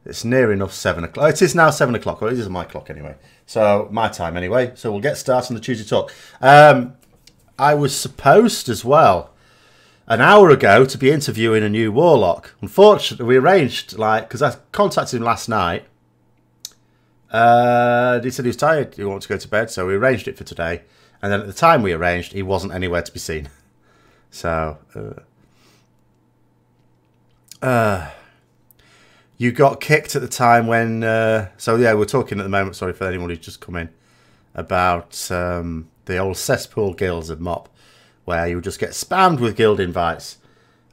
It's near enough 7 o'clock. It is now 7 o'clock. Well, it is my clock anyway. So, my time anyway. So, we'll get started on the Tuesday Talk. I was supposed as well, an hour ago, to be interviewing a new Warlock. Unfortunately, we arranged, because I contacted him last night. He said he was tired. He wanted to go to bed. So, we arranged it for today. And then at the time we arranged, he wasn't anywhere to be seen. So, you got kicked at the time when... so, yeah, we're talking at the moment, sorry for anyone who's just come in, about the old cesspool guilds of MOP, where you would just get spammed with guild invites.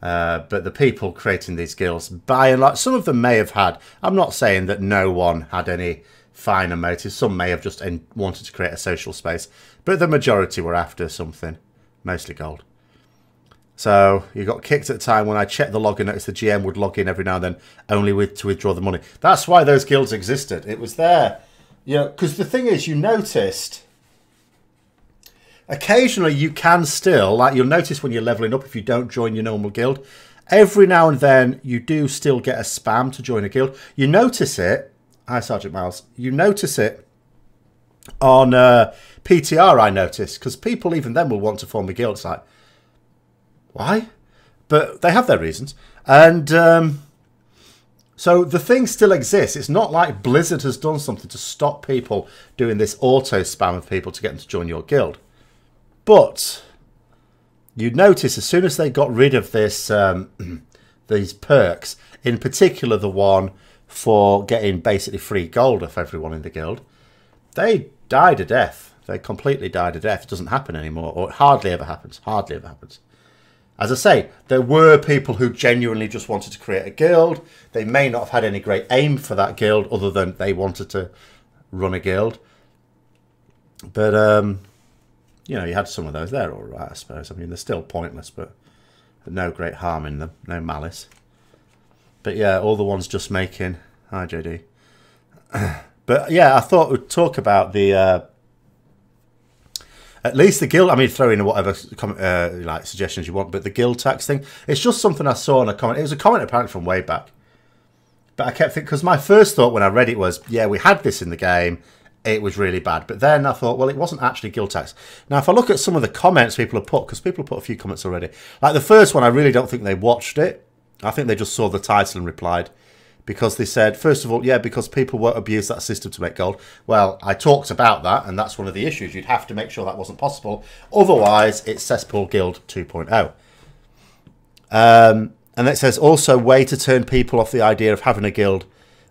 But the people creating these guilds, by and large, some of them may have had... I'm not saying that no one had any finer motives. Some may have just wanted to create a social space. But the majority were after something, mostly gold. So you got kicked at the time when I checked the log and noticed the GM would log in every now and then, only to withdraw the money. That's why those guilds existed. It was there. You know, because the thing is, you noticed, occasionally you can still, like you'll notice when you're leveling up if you don't join your normal guild, every now and then you do still get a spam to join a guild. You notice it, hi Sergeant Miles, you notice it on PTR, I noticed, because people even then will want to form a guild. It's like, why? But they have their reasons. And so the thing still exists. It's not like Blizzard has done something to stop people doing this auto spam of people to get them to join your guild. But you'd notice as soon as they got rid of this, these perks, in particular the one for getting basically free gold off everyone in the guild, they died a death. They completely died a death. It doesn't happen anymore, or it hardly ever happens. Hardly ever happens. As I say, there were people who genuinely just wanted to create a guild. They may not have had any great aim for that guild other than they wanted to run a guild. But, you know, you had some of those there, all right, I suppose. I mean, they're still pointless, but no great harm in them. No malice. But, yeah, all the ones just making... Hi, JD. But, yeah, I thought we'd talk about the... At least the guild, I mean, throw in whatever like suggestions you want, but the guild tax thing, it's just something I saw in a comment. It was a comment apparently from way back. But I kept thinking, because my first thought when I read it was, yeah, we had this in the game. It was really bad. But then I thought, well, it wasn't actually guild tax. Now, if I look at some of the comments people have put, because people have put a few comments already. Like the first one, I really don't think they watched it. I think they just saw the title and replied. Because they said, first of all, yeah, because people won't abuse that system to make gold. Well, I talked about that, and that's one of the issues. You'd have to make sure that wasn't possible. Otherwise, it's Cesspool Guild 2.0. And it says, also, way to turn people off the idea of having a guild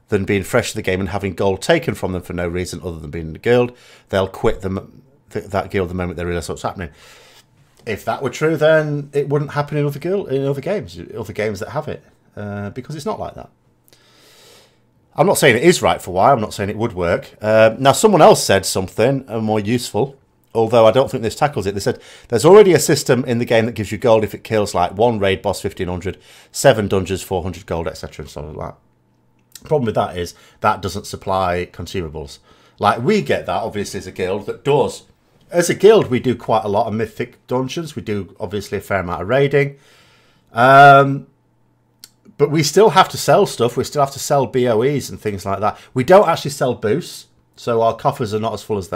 than being fresh to the game and having gold taken from them for no reason other than being in a guild. They'll quit that guild the moment they realise what's happening. If that were true, then it wouldn't happen in other games that have it. Because it's not like that. I'm not saying it is right for why. I'm not saying it would work. Now, someone else said something more useful, although I don't think this tackles it. They said, there's already a system in the game that gives you gold if it kills like 1 raid boss 1500, 7 dungeons 400 gold, etc. and stuff like that. The problem with that is that doesn't supply consumables. Like, we get that, obviously, as a guild that does. As a guild, we do quite a lot of mythic dungeons. We do, obviously, a fair amount of raiding. But we still have to sell stuff. We still have to sell BOEs and things like that. We don't actually sell boosts, so our coffers are not as full as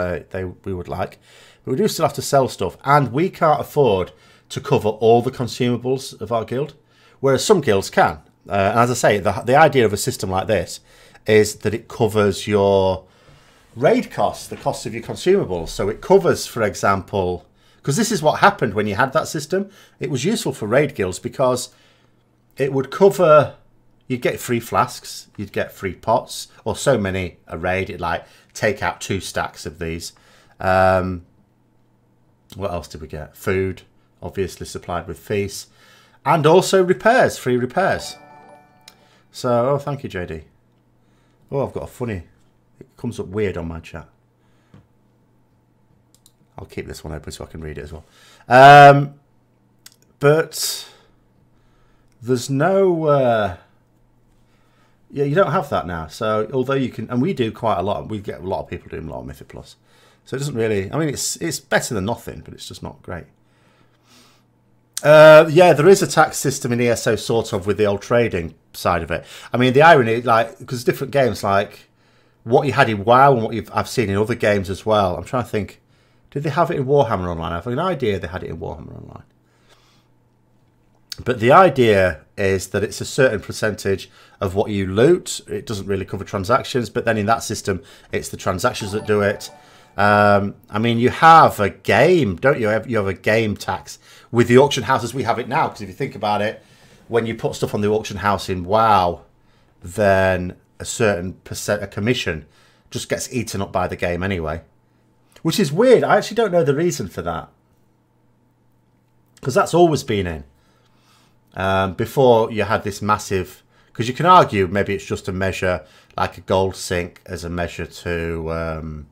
we would like. But we do still have to sell stuff, and we can't afford to cover all the consumables of our guild, whereas some guilds can. And as I say, the idea of a system like this is that it covers your raid costs, the costs of your consumables. So it covers, for example, because this is what happened when you had that system. It was useful for raid guilds because it would cover, you'd get free flasks, you'd get free pots, or so many a raid, it'd like take out 2 stacks of these. What else did we get? Food, obviously supplied with feasts, and also repairs, free repairs. So, oh, thank you, JD. Oh, I've got a funny, it comes up weird on my chat. I'll keep this one open so I can read it as well. But there's no, yeah, you don't have that now. So although you can, and we do quite a lot, we get a lot of people doing a lot of Mythic Plus. So it doesn't really, I mean, it's better than nothing, but it's just not great. Yeah, there is a tax system in ESO, sort of, with the old trading side of it. I mean, the irony, like, because different games, like what you had in WoW and what I've seen in other games as well. I'm trying to think, did they have it in Warhammer Online? I've an idea they had it in Warhammer Online. But the idea is that it's a certain percentage of what you loot. It doesn't really cover transactions, but then in that system, it's the transactions that do it. I mean, you have a game, don't you? You have a game tax with the auction houses. We have it now, because if you think about it, when you put stuff on the auction house in WoW, then a certain percent of commission just gets eaten up by the game anyway. Which is weird. I actually don't know the reason for that. Because that's always been in. Before you had this massive... Because you can argue maybe it's just a measure, like a gold sink, as a measure to...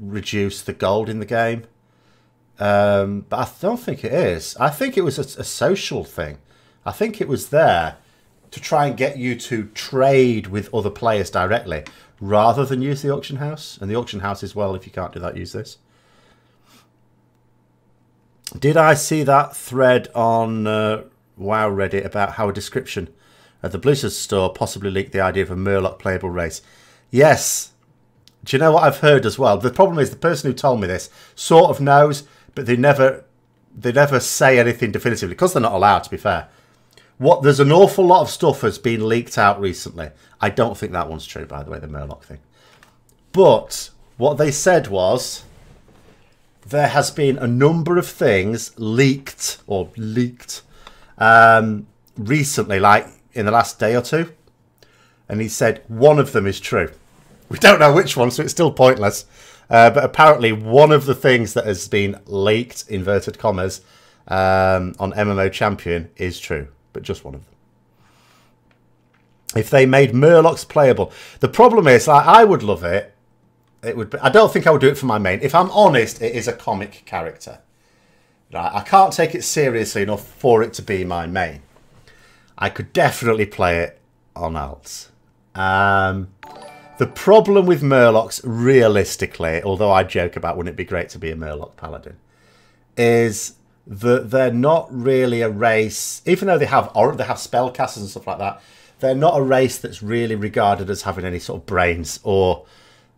reduce the gold in the game. But I don't think it is. I think it was a social thing. I think it was there to try and get you to trade with other players directly, rather than use the auction house. And the auction house is, well, if you can't do that, use this. Did I see that thread on WoW Reddit about how a description of the Blizzard store possibly leaked the idea of a Murloc playable race? Yes. Do you know what I've heard as well? The problem is the person who told me this sort of knows, but they never say anything definitively, because they're not allowed, to be fair. There's an awful lot of stuff that's been leaked out recently. I don't think that one's true, by the way, the Murloc thing. But what they said was there has been a number of things leaked recently, like in the last day or two. And he said one of them is true. We don't know which one, so it's still pointless. But apparently one of the things that has been leaked, inverted commas, on MMO Champion is true. But just one of them. If they made Murlocs playable. The problem is, like, I would love it. It would be, I don't think I would do it for my main. If I'm honest, it is a comic character. Right? I can't take it seriously enough for it to be my main. I could definitely play it on alts. The problem with Murlocs, realistically, although I joke about wouldn't it be great to be a Murloc paladin, is that they're not really a race, even though they have spellcasters and stuff like that, they're not a race that's really regarded as having any sort of brains or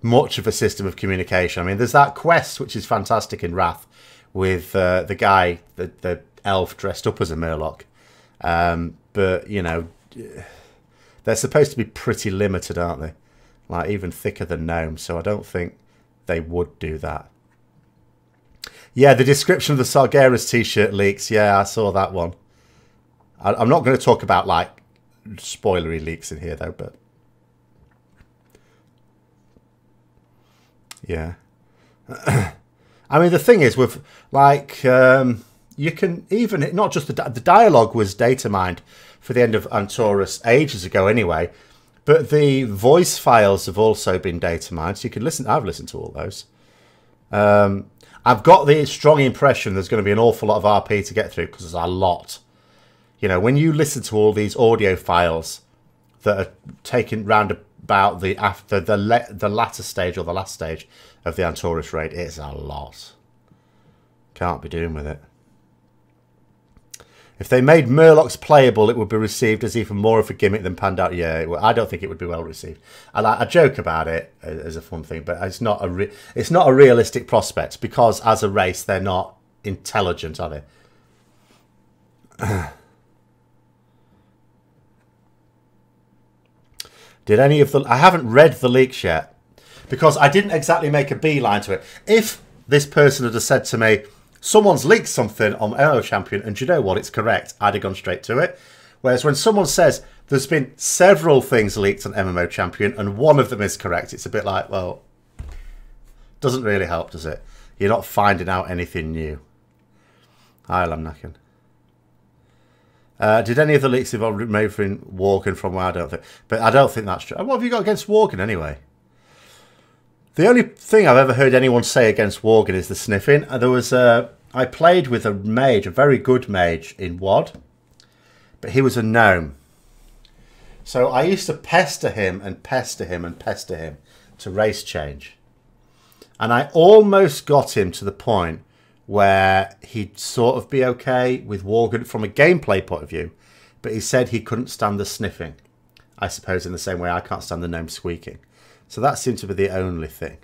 much of a system of communication. I mean, there's that quest, which is fantastic in Wrath, with the guy, the elf dressed up as a Murloc. But, you know, they're supposed to be pretty limited, aren't they? Like, even thicker than gnomes, so I don't think they would do that. Yeah, the description of the Sargeras t-shirt leaks. Yeah, I saw that one. I'm not going to talk about, like, spoilery leaks in here, though, but... Yeah. I mean, the thing is, with, like, you can even... Not just the dialogue was data mined for the end of Antorus ages ago anyway, but the voice files have also been data mined, so you can listen... I've listened to all those. I've got the strong impression there's going to be an awful lot of RP to get through, because there's a lot. You know, when you listen to all these audio files that are taken round about the latter stage or the last stage of the Antorus raid, it's a lot. Can't be doing with it. If they made Murlocs playable, it would be received as even more of a gimmick than panned out. Yeah, I don't think it would be well received. I joke about it as a fun thing, but it's not a realistic prospect, because as a race they're not intelligent, are they? Did any of the... I haven't read the leaks yet, because I didn't exactly make a beeline to it. If this person had said to me, someone's leaked something on MMO Champion, and you know what, it's correct, I'd have gone straight to it. Whereas when someone says there's been several things leaked on MMO Champion and one of them is correct, it's a bit like, well, doesn't really help, does it? You're not finding out anything new. Hi, Lamnakin. Did any of the leaks involve removing Worgen from WoW? I don't think. But I don't think that's true. What have you got against Worgen anyway? The only thing I've ever heard anyone say against Worgen is the sniffing. There was I played with a mage, a very good mage in WoD, but he was a gnome. So I used to pester him and pester him and pester him to race change. And I almost got him to the point where he'd sort of be okay with Worgen from a gameplay point of view, but he said he couldn't stand the sniffing. I suppose in the same way I can't stand the gnome squeaking. So that seemed to be the only thing.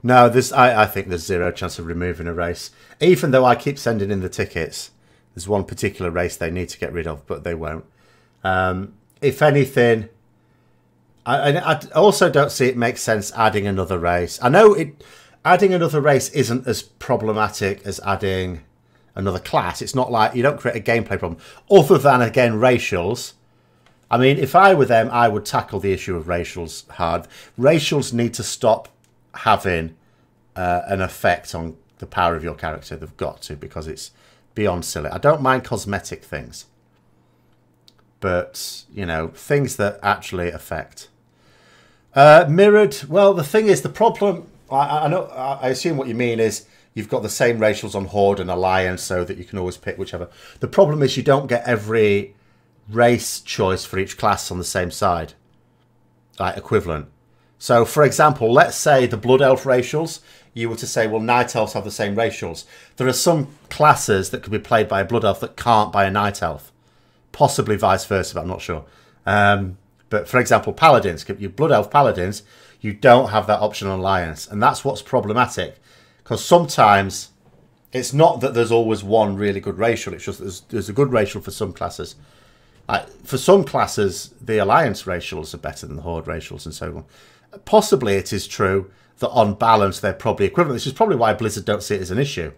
No, I think there's zero chance of removing a race. Even though I keep sending in the tickets, there's one particular race they need to get rid of, but they won't. If anything, I also don't see it makes sense adding another race. I know adding another race isn't as problematic as adding another class. It's not like you don't create a gameplay problem. Other than, again, racials. I mean, if I were them, I would tackle the issue of racials hard. Racials need to stop having an effect on the power of your character. They've got to, because it's beyond silly. I don't mind cosmetic things. But, you know, things that actually affect. Mirrored, well, the thing is, the problem... I assume what you mean is you've got the same racials on Horde and Alliance so that you can always pick whichever. The problem is you don't get every race choice for each class on the same side. Like, equivalent. So, for example, let's say the Blood Elf racials, you were to say, well, Night Elves have the same racials. There are some classes that could be played by a Blood Elf that can't by a Night Elf. Possibly vice versa, but I'm not sure. But, for example, Paladins, your Blood Elf Paladins... You don't have that option on Alliance. And that's what's problematic. Because sometimes it's not that there's always one really good racial. It's just that there's a good racial for some classes. For some classes, the Alliance racials are better than the Horde racials and so on. Possibly it is true that on balance they're probably equivalent. This is probably why Blizzard don't see it as an issue.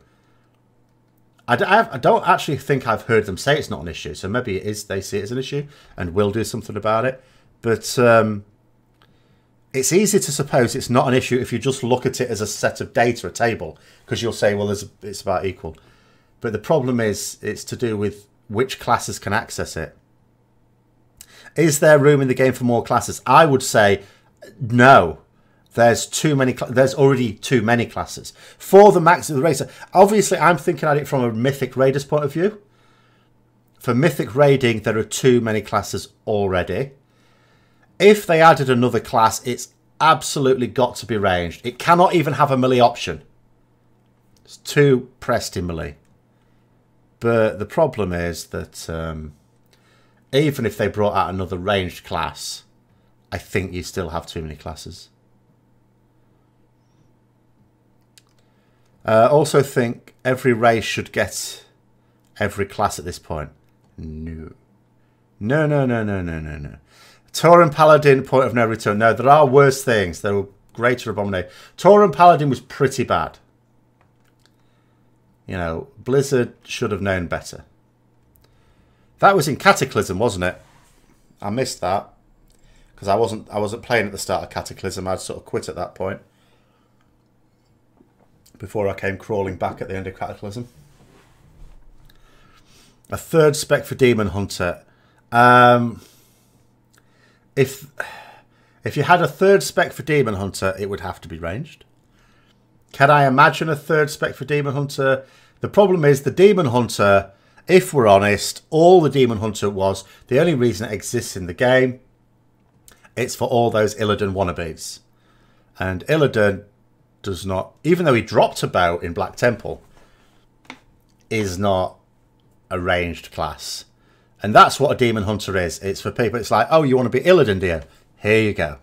I don't actually think I've heard them say it's not an issue. So maybe it is. They see it as an issue and will do something about it. But... it's easy to suppose it's not an issue if you just look at it as a set of data, a table, because you'll say, well, it's about equal. But the problem is it's to do with which classes can access it. Is there room in the game for more classes? I would say no. There's too many. There's already too many classes for the max of the racer. Obviously, I'm thinking at it from a Mythic Raiders point of view. For Mythic Raiding, there are too many classes already. If they added another class, it's absolutely got to be ranged. It cannot even have a melee option. It's too pressed in melee. But the problem is that even if they brought out another ranged class, I think you still have too many classes. Also think every race should get every class at this point. No. No, no, no, no, no, no, no. Tauren Paladin, point of no return. No, there are worse things. There were greater abomination. Tauren Paladin was pretty bad. You know, Blizzard should have known better. That was in Cataclysm, wasn't it? I missed that because I wasn't playing at the start of Cataclysm. I'd sort of quit at that point before I came crawling back at the end of Cataclysm. A third spec for Demon Hunter. If you had a third spec for Demon Hunter, it would have to be ranged. Can I imagine a third spec for Demon Hunter? The problem is the Demon Hunter, if we're honest, all the Demon Hunter was, the only reason it exists in the game, it's for all those Illidan wannabes. And Illidan does not, even though he dropped a bow in Black Temple, is not a ranged class. And that's what a Demon Hunter is. It's for people, it's like, oh, you want to be Illidan, do you? Here you go.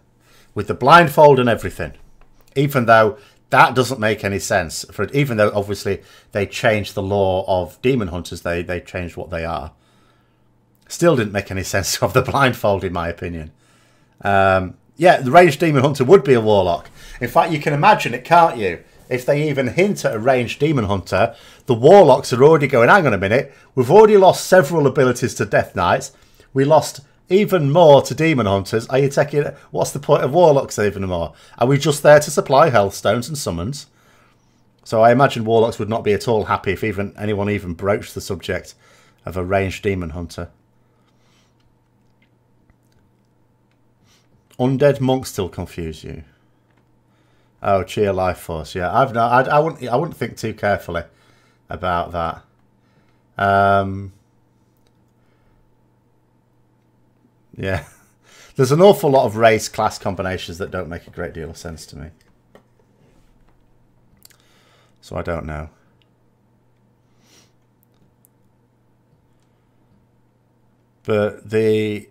With the blindfold and everything. Even though that doesn't make any sense. Even though, obviously, they changed the law of Demon Hunters. They changed what they are. Still didn't make any sense to have the blindfold, in my opinion. Yeah, the ranged Demon Hunter would be a Warlock. In fact, you can imagine it, can't you? If they even hint at a ranged Demon Hunter, the Warlocks are already going, hang on a minute, we've already lost several abilities to Death Knights. We lost even more to Demon Hunters. Are you taking it? What's the point of Warlocks even more? Are we just there to supply Healthstones and summons? So I imagine Warlocks would not be at all happy if anyone even broached the subject of a ranged Demon Hunter. Undead Monk still confuse you. Oh, Cheer Life Force. Yeah, I wouldn't think too carefully about that. Yeah, there's an awful lot of race class combinations that don't make a great deal of sense to me. So I don't know. But the...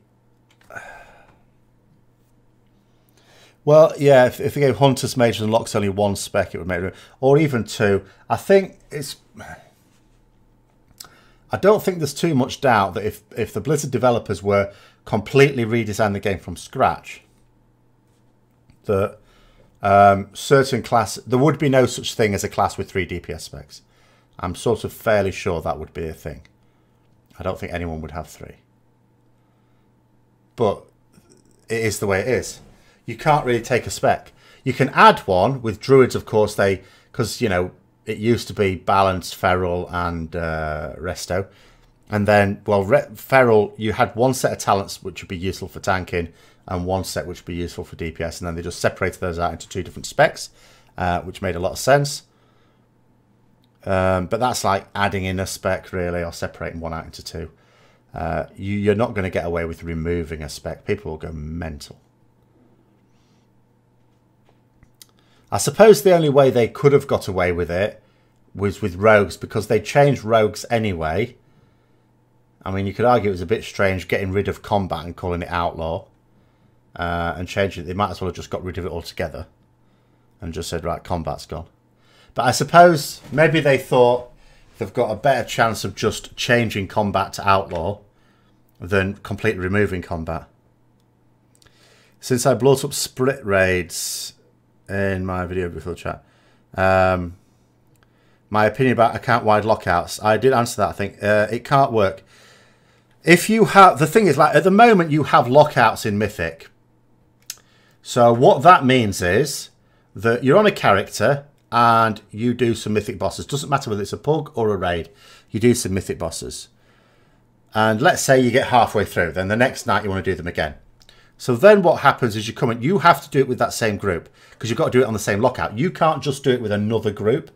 Well, yeah, if they gave Hunters, Mages and Locks only one spec, it would make... Or even two. I think it's... I don't think there's too much doubt that if the Blizzard developers were completely redesigning the game from scratch, that certain class... There would be no such thing as a class with 3 DPS specs. I'm sort of fairly sure that would be a thing. I don't think anyone would have 3. But it is the way it is. You can't really take a spec. You can add one with Druids, of course, because, you know, it used to be balanced Feral and Resto. And then, well, Feral, you had one set of talents which would be useful for tanking and one set which would be useful for DPS. And then they just separated those out into 2 different specs, which made a lot of sense. But that's like adding in a spec, really, or separating one out into 2. You're not going to get away with removing a spec. People will go mental. I suppose the only way they could have got away with it was with rogues, because they changed rogues anyway. I mean, you could argue it was a bit strange getting rid of combat and calling it outlaw and changing it. They might as well have just got rid of it altogether and just said, right, combat's gone. But I suppose maybe they thought they've got a better chance of just changing combat to outlaw than completely removing combat. Since I brought up split raids in my video before chat, my opinion about account-wide lockouts, I did answer that, I think. It can't work. If you have... The thing is, like, at the moment, you have lockouts in Mythic. So what that means is that you're on a character and you do some Mythic bosses. Doesn't matter whether it's a pug or a raid. You do some Mythic bosses. And let's say you get halfway through. Then the next night you want to do them again. So then what happens is you come in. You have to do it with that same group, because you've got to do it on the same lockout. You can't just do it with another group.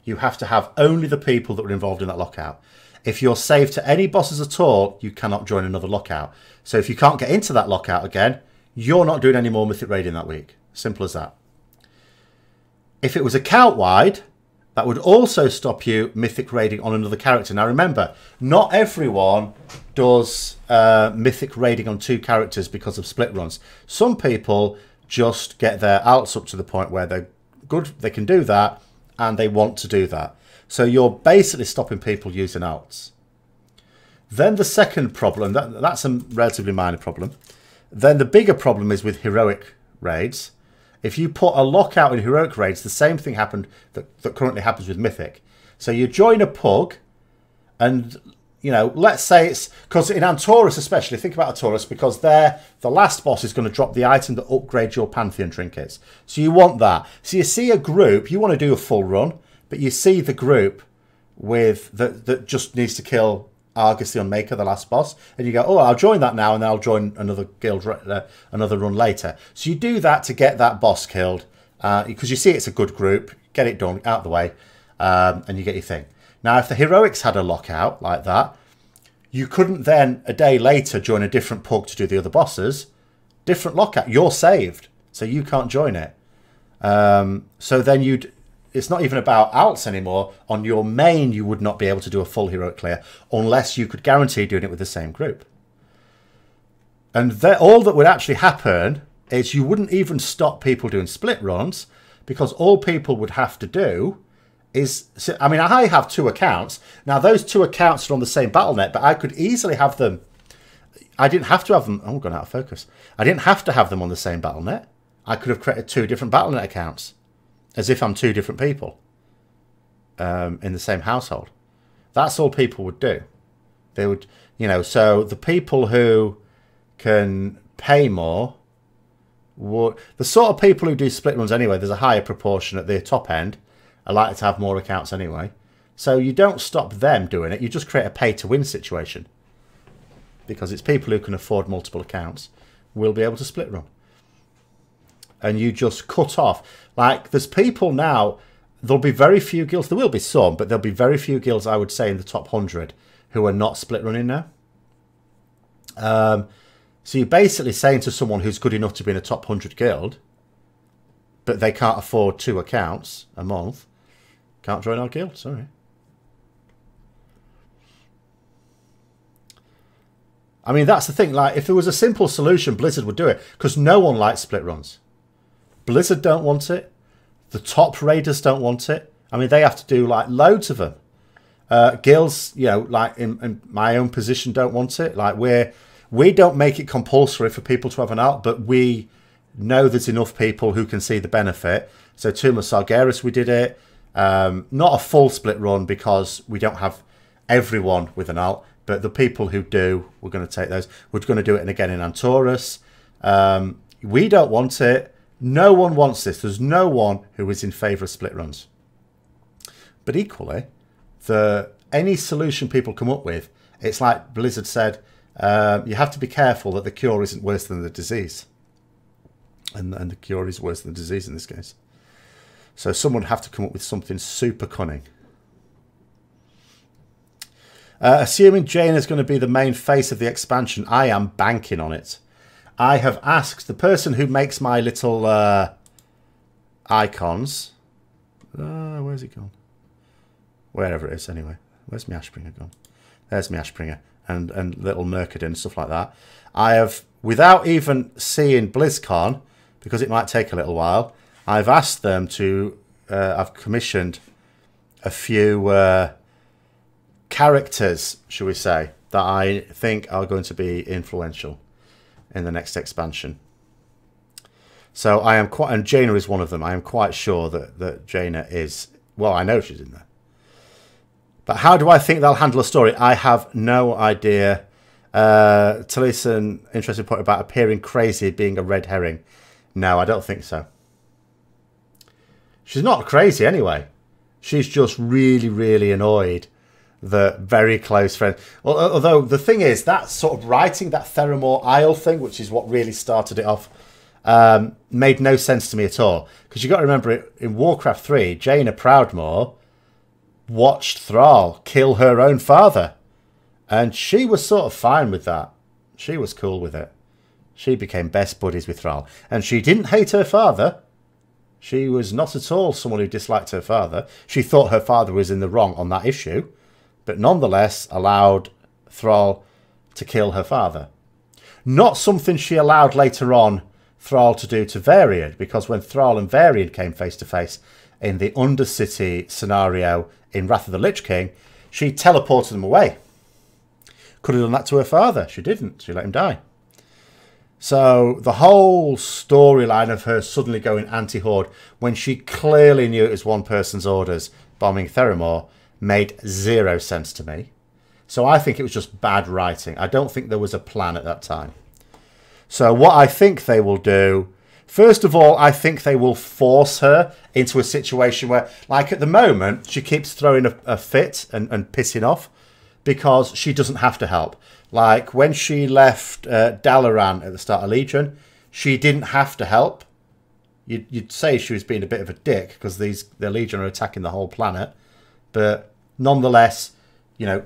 You have to have only the people that were involved in that lockout. If you're saved to any bosses at all, you cannot join another lockout. So if you can't get into that lockout again, you're not doing any more Mythic raiding that week. Simple as that. If it was account-wide, that would also stop you Mythic raiding on another character. Now remember, not everyone does Mythic raiding on 2 characters because of split runs. Some people just get their alts up to the point where they're good, they can do that, and they want to do that. So you're basically stopping people using alts. Then the second problem, that's a relatively minor problem. Then the bigger problem is with heroic raids. If you put a lockout in heroic raids, the same thing happened that currently happens with Mythic. So you join a pug, and, you know, let's say it's... Because in Antorus especially, think about Antorus, because there, the last boss is going to drop the item that upgrades your Pantheon trinkets. So you want that. So you see a group, you want to do a full run, but you see the group with that just needs to kill Argus the Unmaker, the last boss, and you go, oh, I'll join that now, and then I'll join another guild, another run later. So you do that to get that boss killed, because you see it's a good group, get it done, out of the way, and you get your thing. Now, if the heroics had a lockout like that, you couldn't then, a day later, join a different pug to do the other bosses. Different lockout. You're saved, so you can't join it. So then you'd... It's not even about alts anymore. On your main, you would not be able to do a full heroic clear unless you could guarantee doing it with the same group. And all that would actually happen is you wouldn't even stop people doing split runs, because all people would have to do is... I mean, I have 2 accounts. Now, those 2 accounts are on the same BattleNet, but I could easily have them... I didn't have to have them... Oh, I'm gone out of focus. I didn't have to have them on the same BattleNet. I could have created 2 different BattleNet accounts, as if I'm 2 different people in the same household. That's all people would do. They would, you know, so the people who can pay more would... The sort of people who do split runs anyway, there's a higher proportion at the top end are likely to have more accounts anyway. So you don't stop them doing it. You just create a pay-to-win situation. Because it's people who can afford multiple accounts will be able to split run. And you just cut off. Like, there's people now, there'll be very few guilds, there will be some, but there'll be very few guilds, I would say, in the top 100 who are not split running now. So you're basically saying to someone who's good enough to be in a top 100 guild, but they can't afford 2 accounts a month, Can't join our guild, sorry. I mean, that's the thing. Like, if there was a simple solution, Blizzard would do it. Because no one likes split runs. Blizzard don't want it. The top raiders don't want it. I mean, they have to do, like, loads of them. Guilds, you know, like, in my own position, don't want it. Like, we don't make it compulsory for people to have an alt, but we know there's enough people who can see the benefit. So, Tomb of Sargeras, we did it. Not a full split run because we don't have everyone with an alt. But the people who do, we're going to take those. We're going to do it again in Antorus. We don't want it. No one wants this. There's no one who is in favour of split runs. But equally, any solution people come up with, it's like Blizzard said, you have to be careful that the cure isn't worse than the disease. And the cure is worse than the disease in this case. So someone would have to come up with something super cunning. Assuming Jaina is going to be the main face of the expansion, I am banking on it. I have asked the person who makes my little icons. Where's he gone? Wherever it is, anyway. Where's my Ashbringer gone? There's my Ashbringer and little Mercadin and stuff like that. I have, without even seeing BlizzCon, because it might take a little while, I've asked them to. I've commissioned a few. Characters, shall we say, that I think are going to be influential in the next expansion. So I am quite, and Jaina is one of them. I am quite sure that Jaina is, well, I know she's in there. But how do I think they'll handle a story? I have no idea. Taliesin, interesting point about appearing crazy being a red herring. No, I don't think so. She's not crazy anyway. She's just really, really annoyed the very close friend. Well, although the thing is, that sort of writing, that Theramore Isle thing, which is what really started it off, made no sense to me at all. Because you got to remember, it in Warcraft 3, Jaina Proudmoore watched Thrall kill her own father. And she was sort of fine with that. She was cool with it. She became best buddies with Thrall. And she didn't hate her father. She was not at all someone who disliked her father. She thought her father was in the wrong on that issue, but nonetheless allowed Thrall to kill her father. Not something she allowed later on Thrall to do to Varian, because when Thrall and Varian came face to face in the Undercity scenario in Wrath of the Lich King, she teleported them away. Could have done that to her father. She didn't. She let him die. So the whole storyline of her suddenly going anti-Horde when she clearly knew it was one person's orders bombing Theramore made zero sense to me. So I think it was just bad writing. I don't think there was a plan at that time. So what I think they will do, first of all, I think they will force her into a situation where, like at the moment, she keeps throwing a fit and pissing off because she doesn't have to help. Like when she left Dalaran at the start of Legion, she didn't have to help. You'd say she was being a bit of a dick because the Legion are attacking the whole planet. But nonetheless, you know,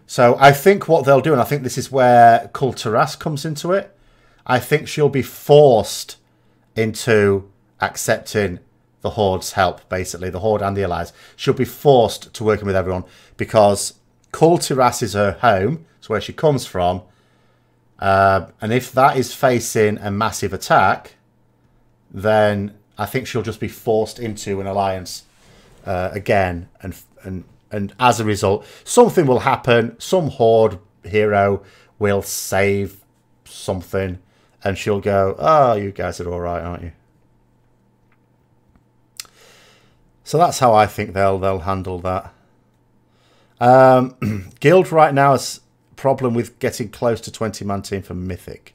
so I think what they'll do, and I think this is where kul'tiras comes into it, I think she'll be forced into accepting the Horde's help, basically, the Horde and the Allies. She'll be forced to working with everyone because kul'tiras is her home, it's where she comes from. And if that is facing a massive attack, then I think she'll just be forced into an alliance again, and as a result, something will happen. Some Horde hero will save something, and she'll go, "Oh, you guys are all right, aren't you?" So that's how I think they'll handle that. Guild right now has a problem with getting close to 20-man team for Mythic.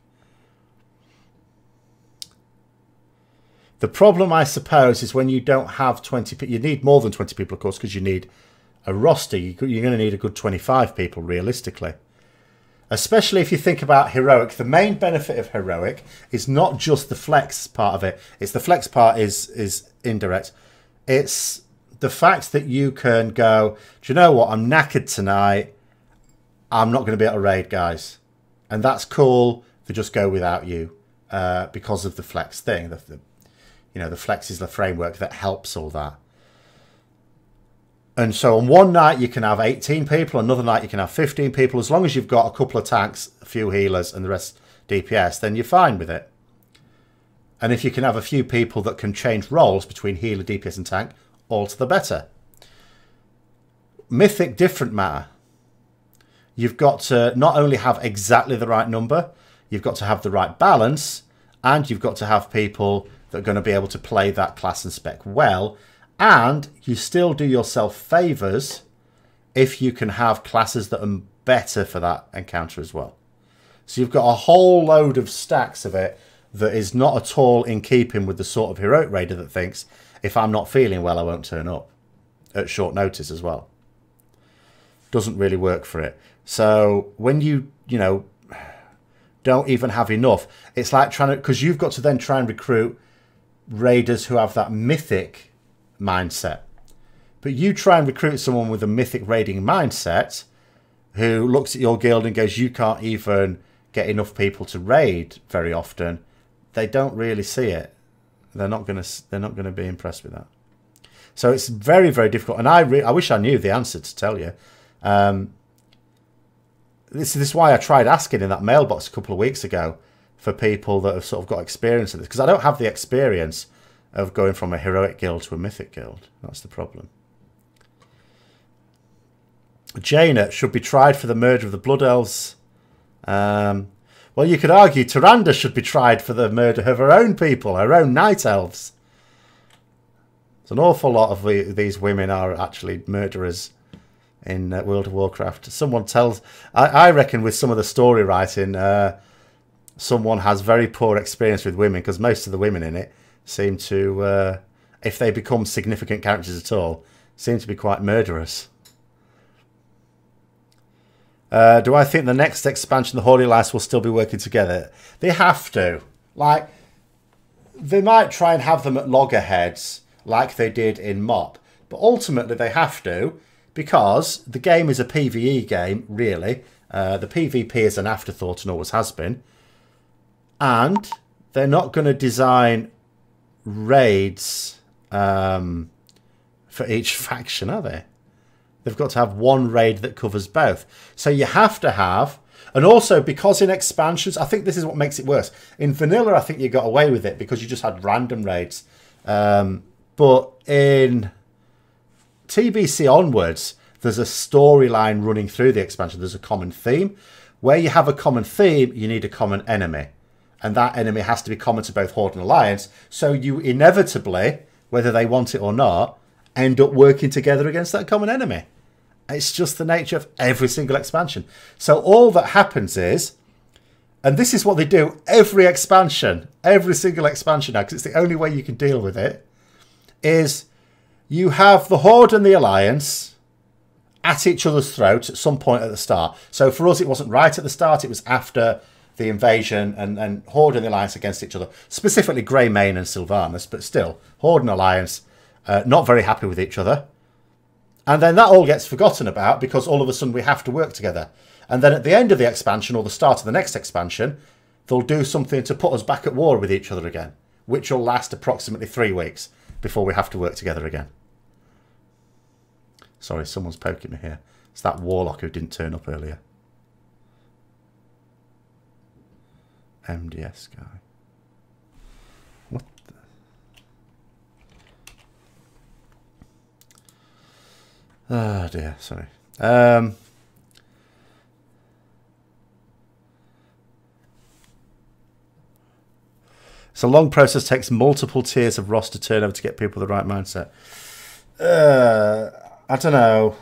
The problem, I suppose, is when you don't have 20 people. You need more than 20 people, of course, because you need a roster. You're going to need a good 25 people, realistically. Especially if you think about Heroic. The main benefit of Heroic is not just the flex part of it. It's the flex part is indirect. It's the fact that you can go, do you know what? I'm knackered tonight. I'm not going to be able to raid, guys. And that's cool to just go without you because of the flex thing. You know, the flex is the framework that helps all that. And so on one night you can have 18 people, another night you can have 15 people. As long as you've got a couple of tanks, a few healers and the rest DPS, then you're fine with it. And if you can have a few people that can change roles between healer, DPS and tank, all to the better. Mythic, different matter. You've got to not only have exactly the right number, you've got to have the right balance, and you've got to have people that are going to be able to play that class and spec well. And you still do yourself favours if you can have classes that are better for that encounter as well. So you've got a whole load of stacks of it that is not at all in keeping with the sort of heroic raider that thinks, if I'm not feeling well, I won't turn up at short notice as well. Doesn't really work for it. So when you know, don't even have enough, it's like trying to, because you've got to then try and recruit raiders who have that mythic mindset. But you try and recruit someone with a mythic raiding mindset who looks at your guild and goes, you can't even get enough people to raid very often. They don't really see it. They're not going to be impressed with that. So it's very, very difficult. And I wish I knew the answer to tell you. This is why I tried asking in that mailbox a couple of weeks ago for people that have sort of got experience in this, because I don't have the experience of going from a heroic guild to a mythic guild. That's the problem. Jaina should be tried for the murder of the Blood Elves. Well, you could argue Tyrande should be tried for the murder of her own people, her own Night Elves. There's an awful lot of these women are actually murderers in World of Warcraft. Someone tells... I reckon with some of the story writing, someone has very poor experience with women, because most of the women in it seem to, if they become significant characters at all, seem to be quite murderous. Do I think the next expansion, the Holy Alliance, will still be working together? They have to. Like, they might try and have them at loggerheads, like they did in MOP. But ultimately, they have to, because the game is a PvE game, really. The PvP is an afterthought and always has been. And they're not going to design raids for each faction, are they? They've got to have one raid that covers both. So you have to have... And also, because in expansions, I think this is what makes it worse. In vanilla, I think you got away with it because you just had random raids. But in TBC onwards, there's a storyline running through the expansion. There's a common theme. Where you have a common theme, you need a common enemy. And that enemy has to be common to both Horde and Alliance. So you inevitably, whether they want it or not, end up working together against that common enemy. It's just the nature of every single expansion. So all that happens is, and this is what they do every expansion, every single expansion now, because it's the only way you can deal with it, is you have the Horde and the Alliance at each other's throat at some point at the start. So for us, it wasn't right at the start. It was after the invasion and Horde and the Alliance against each other. Specifically Greymane and Sylvanas, but still, Horde and Alliance not very happy with each other. And then that all gets forgotten about because all of a sudden we have to work together. And then at the end of the expansion or the start of the next expansion, they'll do something to put us back at war with each other again, which will last approximately 3 weeks before we have to work together again. Sorry, someone's poking me here. It's that warlock who didn't turn up earlier. MDS guy. What the... Oh dear, sorry. It's a long process, takes multiple tiers of roster turnover to get people the right mindset. I don't know.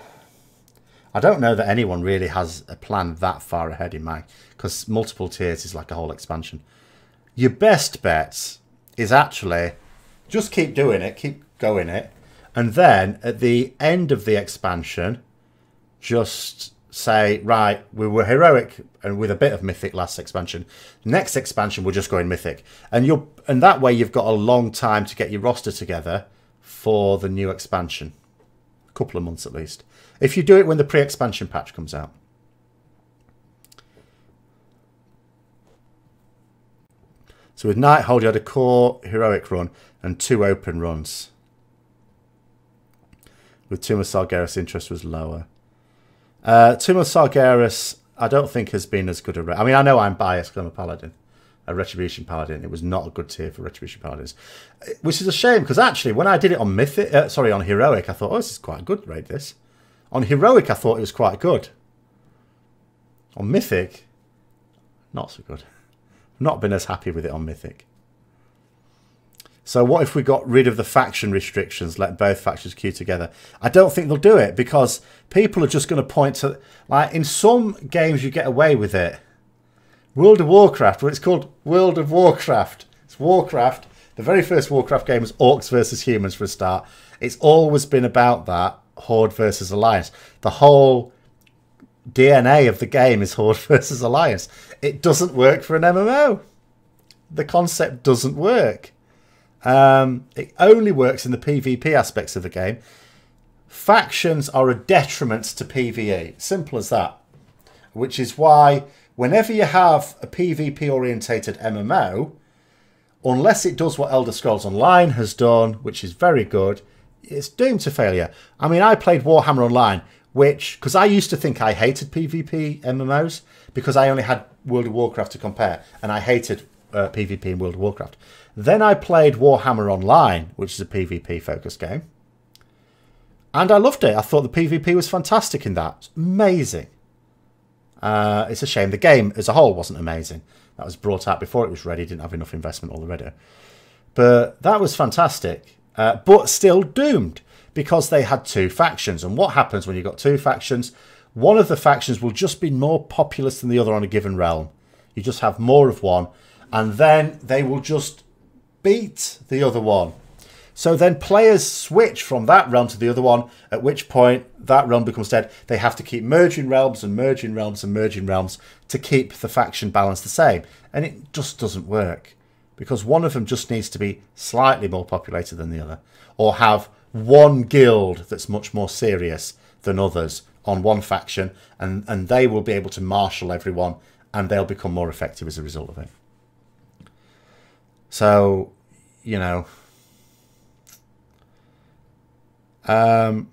I don't know that anyone really has a plan that far ahead in mind, because multiple tiers is like a whole expansion. Your best bet is actually just keep doing it, keep going it, and then at the end of the expansion, just say, right, we were heroic and with a bit of mythic last expansion. Next expansion, we're just going mythic, and that way you've got a long time to get your roster together for the new expansion. A couple of months at least. If you do it when the pre-expansion patch comes out. So with Nighthold, you had a core heroic run and 2 open runs. with Tomb of Sargeras, interest was lower. Tomb of Sargeras, I don't think has been as good a... I mean, I know I'm biased because I'm a paladin, a Retribution paladin. It was not a good tier for Retribution paladins, which is a shame because actually when I did it on on Heroic, I thought, oh, this is quite a good raid, this. On Heroic, I thought it was quite good. On Mythic, not so good. Not been as happy with it on Mythic. So what if we got rid of the faction restrictions, let both factions queue together? I don't think they'll do it because people are just going to point to... Like, in some games you get away with it. World of Warcraft, where it's called World of Warcraft. It's Warcraft. The very first Warcraft game was Orcs versus Humans for a start. It's always been about that, Horde versus Alliance. The whole DNA of the game is Horde versus Alliance. It doesn't work for an MMO. The concept doesn't work. It only works in the PvP aspects of the game. Factions are a detriment to PvE. Simple as that. Which is why whenever you have a PvP orientated MMO, unless it does what Elder Scrolls Online has done, which is very good, it's doomed to failure. I mean, I played Warhammer Online, which, because I used to think I hated PvP MMOs, because I only had World of Warcraft to compare, and I hated PvP in World of Warcraft. Then I played Warhammer Online, which is a PvP focused game. And I loved it. I thought the PvP was fantastic in that. It's amazing. It's a shame the game as a whole wasn't amazing. That was brought out before it was ready. Didn't have enough investment already. But that was fantastic. But still doomed because they had two factions. And what happens when you've got two factions? One of the factions will just be more populous than the other on a given realm. You just have more of one. And then they will just beat the other one. So then players switch from that realm to the other one, at which point that realm becomes dead. They have to keep merging realms and merging realms and merging realms to keep the faction balance the same. And it just doesn't work because one of them just needs to be slightly more populated than the other, or have one guild that's much more serious than others on one faction, and they will be able to marshal everyone and they'll become more effective as a result of it. So, you know, so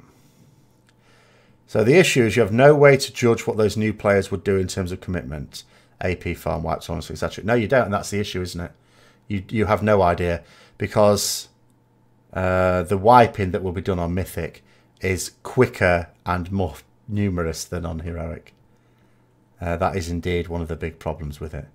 the issue is you have no way to judge what those new players would do in terms of commitment, AP farm wipes, honestly, etc. No, you don't, and that's the issue, isn't it? You have no idea because the wiping that will be done on Mythic is quicker and more numerous than on Heroic. That is indeed one of the big problems with it.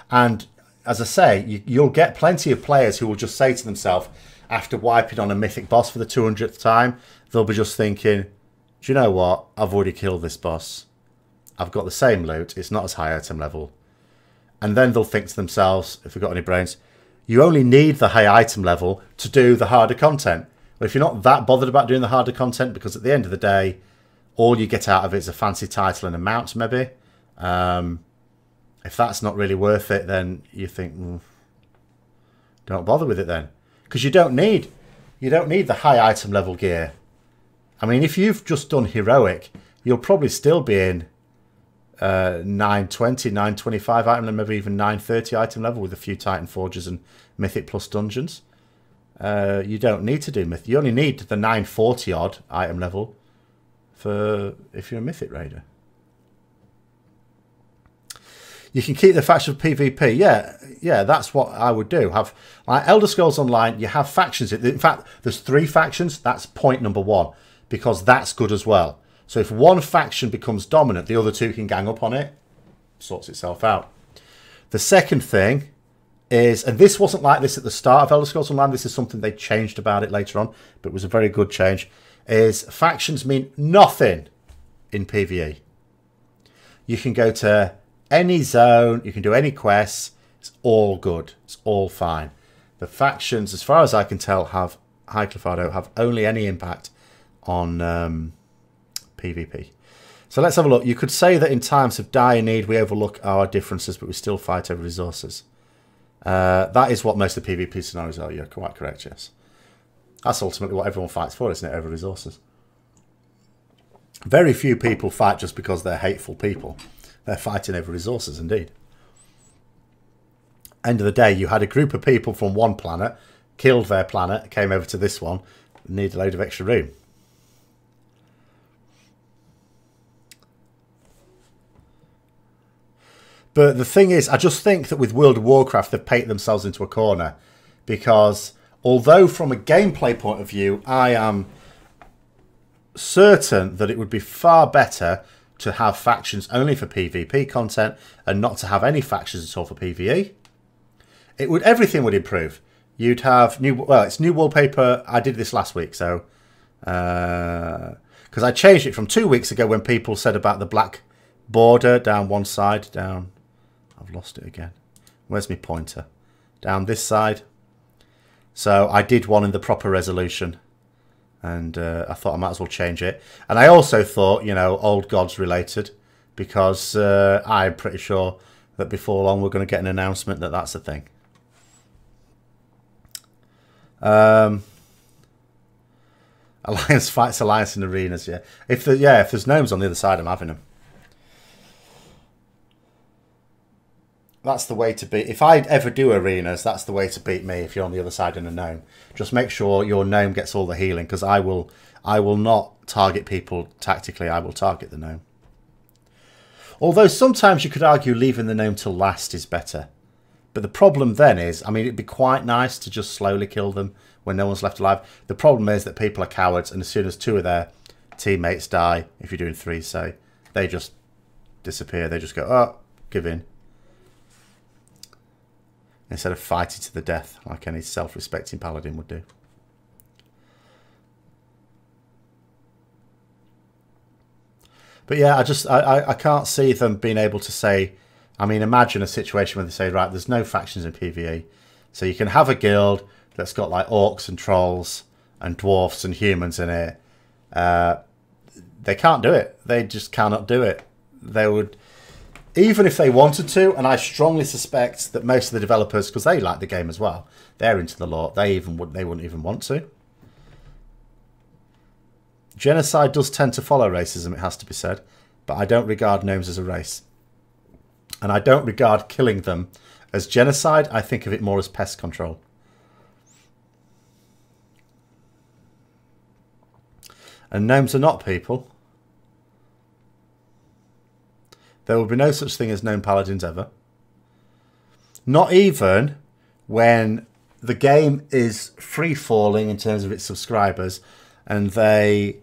And as I say, you'll get plenty of players who will just say to themselves, after wiping on a Mythic boss for the 200th time, they'll be just thinking, do you know what? I've already killed this boss. I've got the same loot. It's not as high item level. And then they'll think to themselves, if they've got any brains, you only need the high item level to do the harder content. Well, if you're not that bothered about doing the harder content, because at the end of the day, all you get out of it is a fancy title and a mount, maybe. If that's not really worth it, then you think, don't bother with it then. Because you don't need the high item level gear. I mean, if you've just done Heroic, you'll probably still be in 920, 925 item level, maybe even 930 item level with a few Titan Forges and Mythic Plus dungeons. You don't need to do Mythic. You only need the 940 odd item level for if you're a Mythic Raider. You can keep the faction of PvP. Yeah, that's what I would do. Have like Elder Scrolls Online, you have factions. In fact, there's 3 factions. That's point number 1, because that's good as well. So if one faction becomes dominant, the other 2 can gang up on it. Sorts itself out. The second thing is, and this wasn't like this at the start of Elder Scrolls Online, this is something they changed about it later on, but it was a very good change, is factions mean nothing in PvE. You can go to any zone, you can do any quests, it's all good, it's all fine. The factions, as far as I can tell, have only any impact on PvP. So let's have a look. You could say that in times of dire need we overlook our differences, but we still fight over resources. That is what most of the PvP scenarios are. You're quite correct, yes. That's ultimately what everyone fights for, isn't it? Over resources. Very few people fight just because they're hateful people. They're fighting over resources, indeed. End of the day, you had a group of people from one planet, killed their planet, came over to this one, and needed a load of extra room. But the thing is, I just think that with World of Warcraft, they've painted themselves into a corner. Because although from a gameplay point of view, I am certain that it would be far better to have factions only for PvP content and not to have any factions at all for PvE. Everything would improve. You'd have it's new wallpaper. I did this last week, so because I changed it from 2 weeks ago when people said about the black border down one side. Down, I've lost it again. Where's my pointer? Down this side. So I did one in the proper resolution, and I thought I might as well change it. And I also thought, you know, old gods related, because I'm pretty sure that before long we're going to get an announcement that that's a thing. Alliance fights Alliance in arenas, yeah. If there's gnomes on the other side, I'm having them. That's the way to beat. If I ever do arenas, that's the way to beat me. If you're on the other side in a gnome, just make sure your gnome gets all the healing, because I will not target people tactically. I will target the gnome. Although sometimes you could argue leaving the gnome till last is better. But the problem then is, I mean, it'd be quite nice to just slowly kill them when no one's left alive. The problem is that people are cowards, and as soon as 2 of their teammates die, if you're doing 3, say, they just disappear. They just go, oh, give in. Instead of fighting to the death, like any self-respecting paladin would do. But yeah, I can't see them being able to say, I mean, imagine a situation where they say, right, there's no factions in PvE. So you can have a guild that's got like orcs and trolls and dwarfs and humans in it. They can't do it. They just cannot do it. They would, even if they wanted to, and I strongly suspect that most of the developers, because they like the game as well, they're into the lore, they wouldn't even want to. Genocide does tend to follow racism, it has to be said, but I don't regard gnomes as a race. And I don't regard killing them as genocide. I think of it more as pest control. And gnomes are not people. There will be no such thing as gnome paladins ever. Not even when the game is free-falling in terms of its subscribers and they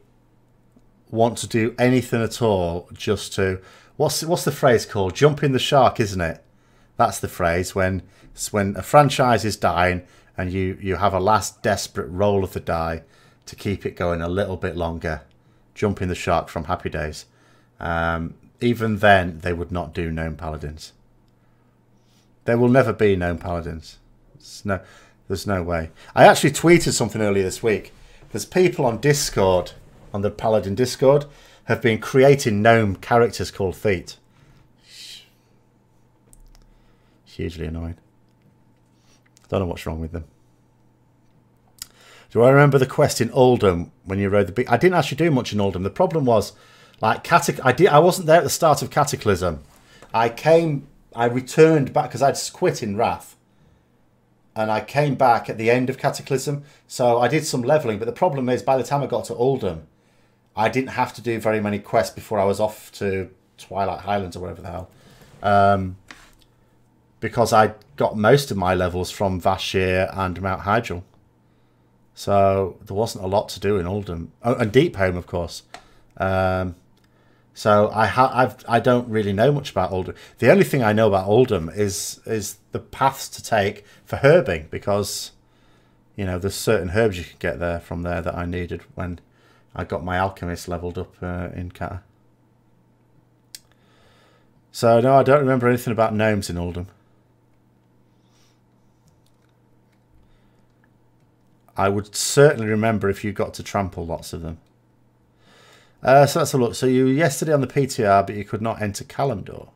want to do anything at all just to... What's the phrase called? Jumping the shark, isn't it? That's the phrase when a franchise is dying and you have a last desperate roll of the die to keep it going a little bit longer. Jumping the shark from Happy Days. Even then, they would not do gnome paladins. There will never be gnome paladins. There's no way. I actually tweeted something earlier this week. There's people on Discord, on the Paladin Discord, have been creating gnome characters called Thete. Hugely annoying. Don't know what's wrong with them. Do I remember the quest in Oldham when you rode the big... I didn't actually do much in Oldham. The problem was, like, I wasn't there at the start of Cataclysm. I returned back because I'd quit in Wrath. And I came back at the end of Cataclysm. So I did some levelling. But the problem is, by the time I got to Oldham, I didn't have to do very many quests before I was off to Twilight Highlands or wherever the hell. Because I got most of my levels from Vashir and Mount Hyjal. So there wasn't a lot to do in Oldham. Oh, and Deepholm, of course. So I don't really know much about Oldham. The only thing I know about Oldham is the paths to take for herbing, because, you know, there's certain herbs you can get there from there that I needed when I got my alchemist leveled up in Cata. So no, I don't remember anything about gnomes in Oldham. I would certainly remember if you got to trample lots of them. So let's have a look. So you were yesterday on the PTR, but you could not enter Kalimdor.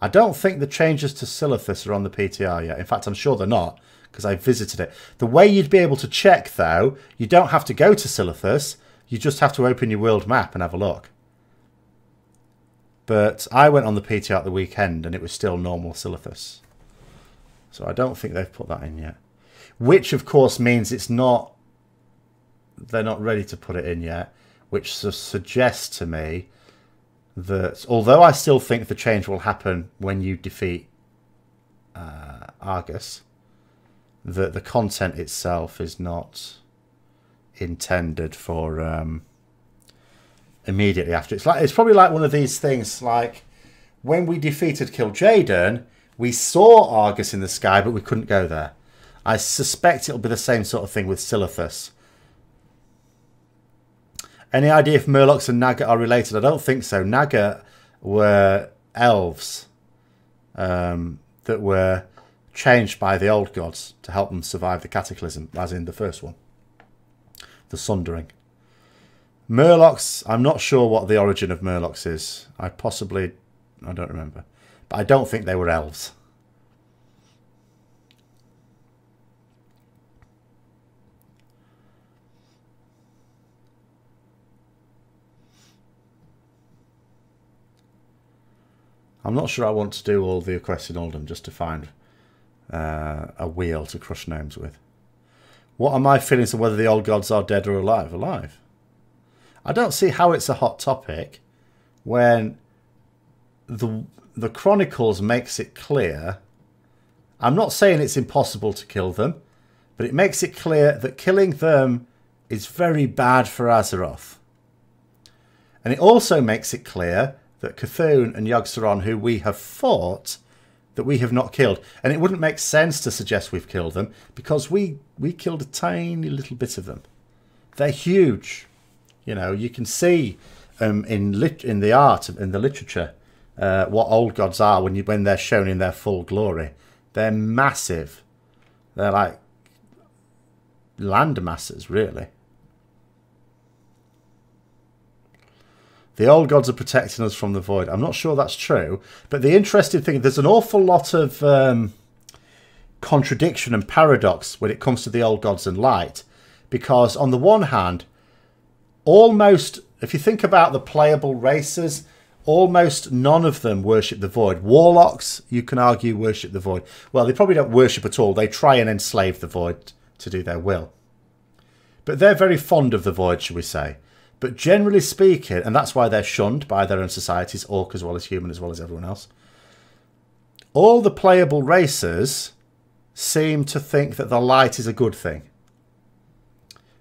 I don't think the changes to Silithus are on the PTR yet. In fact, I'm sure they're not, because I visited it. The way you'd be able to check, though, you don't have to go to Silithus. You just have to open your world map and have a look. But I went on the PTR at the weekend, and it was still normal Silithus. So I don't think they've put that in yet. Which, of course, means it's not... They're not ready to put it in yet. Which suggests to me that although I still think the change will happen when you defeat Argus, that the content itself is not intended for immediately after. It's probably like one of these things, like when we defeated Kil'jaeden, we saw Argus in the sky, but we couldn't go there. I suspect it'll be the same sort of thing with Silithus. Any idea if Murlocs and Naga are related? I don't think so. Naga were elves that were changed by the old gods to help them survive the cataclysm, as in the first one, the Sundering. Murlocs, I'm not sure what the origin of Murlocs is. I don't remember. But I don't think they were elves. I'm not sure I want to do all the quests in Oldham just to find a wheel to crush gnomes with. What are my feelings on whether the old gods are dead or alive? Alive. I don't see how it's a hot topic when the Chronicles makes it clear. I'm not saying it's impossible to kill them, but it makes it clear that killing them is very bad for Azeroth. And it also makes it clear that Cthulhu and Yogg-Saron, who we have fought, that we have not killed. And it wouldn't make sense to suggest we've killed them, because we killed a tiny little bit of them. They're huge. You know, you can see in the art, in the literature, what old gods are when they're shown in their full glory. They're massive. They're like land masses, really. The old gods are protecting us from the void. I'm not sure that's true. But the interesting thing, there's an awful lot of contradiction and paradox when it comes to the old gods and light. Because on the one hand, almost, if you think about the playable races, almost none of them worship the void. Warlocks, you can argue, worship the void. Well, they probably don't worship at all. They try and enslave the void to do their will. But they're very fond of the void, shall we say. But generally speaking, and that's why they're shunned by their own societies, orc as well as human as well as everyone else, all the playable races seem to think that the light is a good thing.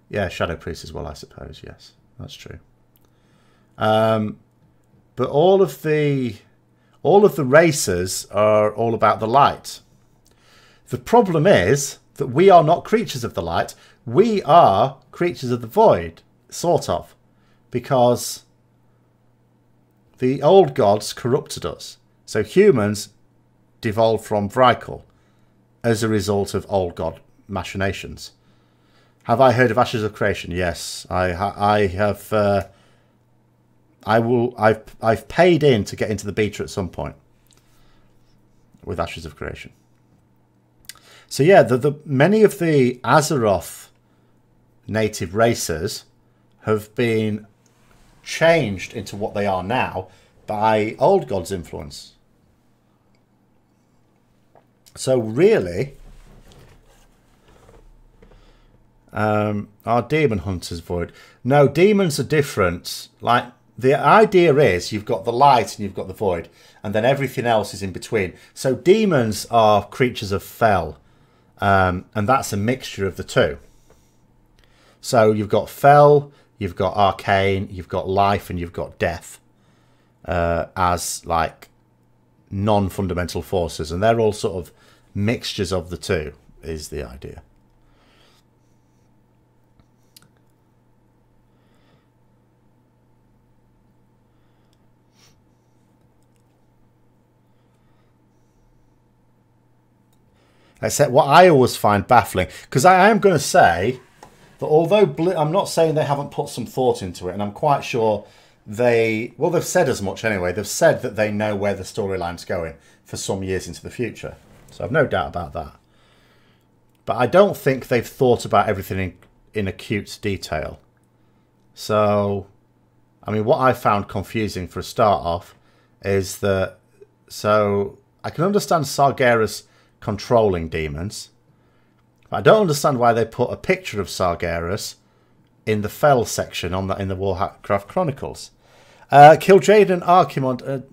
Yeah, Shadow Priest as well, I suppose. Yes, that's true. But all of the races are all about the light. The problem is that we are not creatures of the light. We are creatures of the void, sort of. Because the old gods corrupted us. So humans devolved from Vrykul as a result of old god machinations. Have I heard of Ashes of Creation? Yes, I have. I've paid in to get into the beta at some point with Ashes of Creation. So yeah, many of the Azeroth native races have been changed into what they are now by old gods' influence. So really, are demon hunters void? No, demons are different. Like, the idea is you've got the light and you've got the void, and then everything else is in between. So demons are creatures of Fel, and that's a mixture of the two. So you've got Fel, you've got arcane, you've got life, and you've got death as like non-fundamental forces, and they're all sort of mixtures of the two, is the idea. Except what I always find baffling, because I am going to say that although I'm not saying they haven't put some thought into it, and I'm quite sure they've said as much anyway. They've said that they know where the storyline's going for some years into the future. So I've no doubt about that. But I don't think they've thought about everything in acute detail. So, I mean, what I found confusing for a start off is that, so I can understand Sargeras controlling demons, but I don't understand why they put a picture of Sargeras in the Fel section in the Warcraft Chronicles. Kill Jade and Archimond.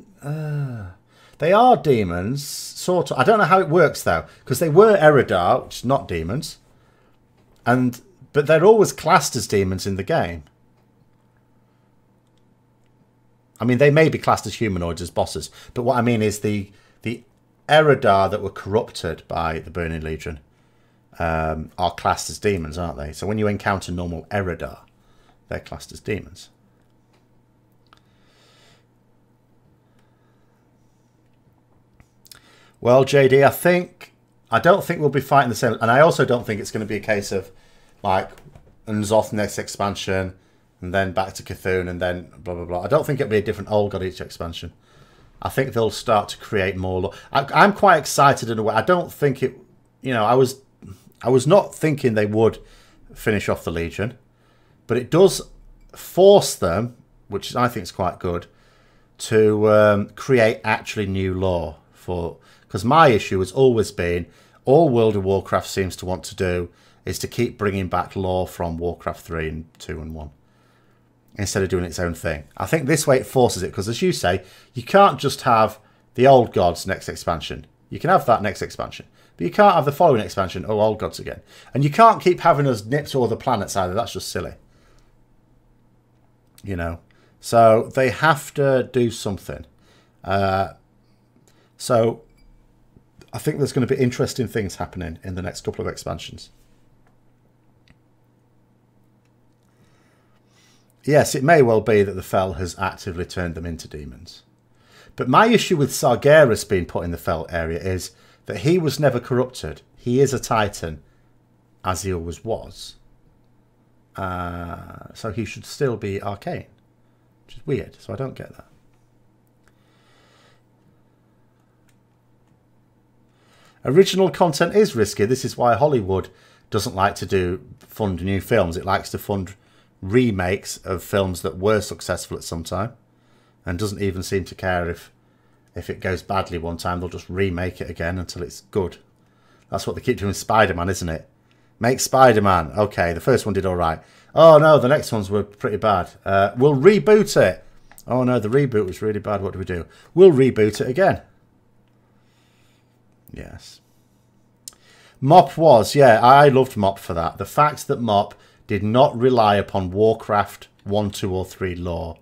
They are demons, sort of. I don't know how it works, though, because they were Eridar, which is not demons. But they're always classed as demons in the game. I mean, they may be classed as humanoids, as bosses. But what I mean is the Eridar that were corrupted by the Burning Legion are classed as demons, aren't they? So when you encounter normal Eridar, they're classed as demons. Well, JD, I don't think we'll be fighting the same. And I also don't think it's going to be a case of, like, N'Zoth next expansion, and then back to Cthulhu, and then blah, blah, blah. I don't think it'll be a different old god each expansion. I think they'll start to create more. I'm quite excited in a way. I don't think it, you know, I was not thinking they would finish off the Legion, but it does force them, which I think is quite good, to create actually new lore for. Because my issue has always been, all World of Warcraft seems to want to do is to keep bringing back lore from Warcraft 3 and 2 and 1. Instead of doing its own thing. I think this way it forces it. Because as you say, you can't just have the old gods next expansion. You can have that next expansion. But you can't have the following expansion, oh, old gods again. And you can't keep having us nip to all the planets either. That's just silly. You know. So they have to do something. So I think there's going to be interesting things happening in the next couple of expansions. Yes, it may well be that the Fel has actively turned them into demons. But my issue with Sargeras being put in the Fel area is that he was never corrupted. He is a Titan, as he always was. So he should still be arcane, which is weird, so I don't get that. Original content is risky. This is why Hollywood doesn't like to fund new films. It likes to fund remakes of films that were successful at some time, and doesn't even seem to care if it goes badly one time. They'll just remake it again until it's good. That's what they keep doing with Spider-Man, isn't it? Make Spider-Man. Okay, the first one did all right. Oh no, the next ones were pretty bad. We'll reboot it. Oh no, the reboot was really bad. What do we do? We'll reboot it again. Yes. Mop was, yeah, I loved Mop for that. The fact that Mop did not rely upon Warcraft 1, 2 or 3 lore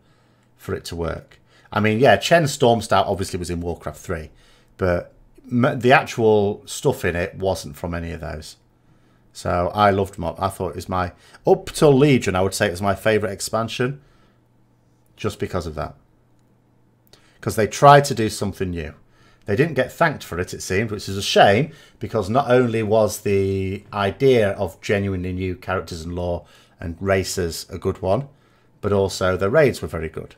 for it to work. I mean, yeah, Chen Stormstout obviously was in Warcraft 3, but the actual stuff in it wasn't from any of those. So I loved Mop. I thought it was my, up till Legion, I would say it was my favourite expansion, just because of that. Because they tried to do something new. They didn't get thanked for it, it seemed, which is a shame, because not only was the idea of genuinely new characters and lore and races a good one, but also the raids were very good.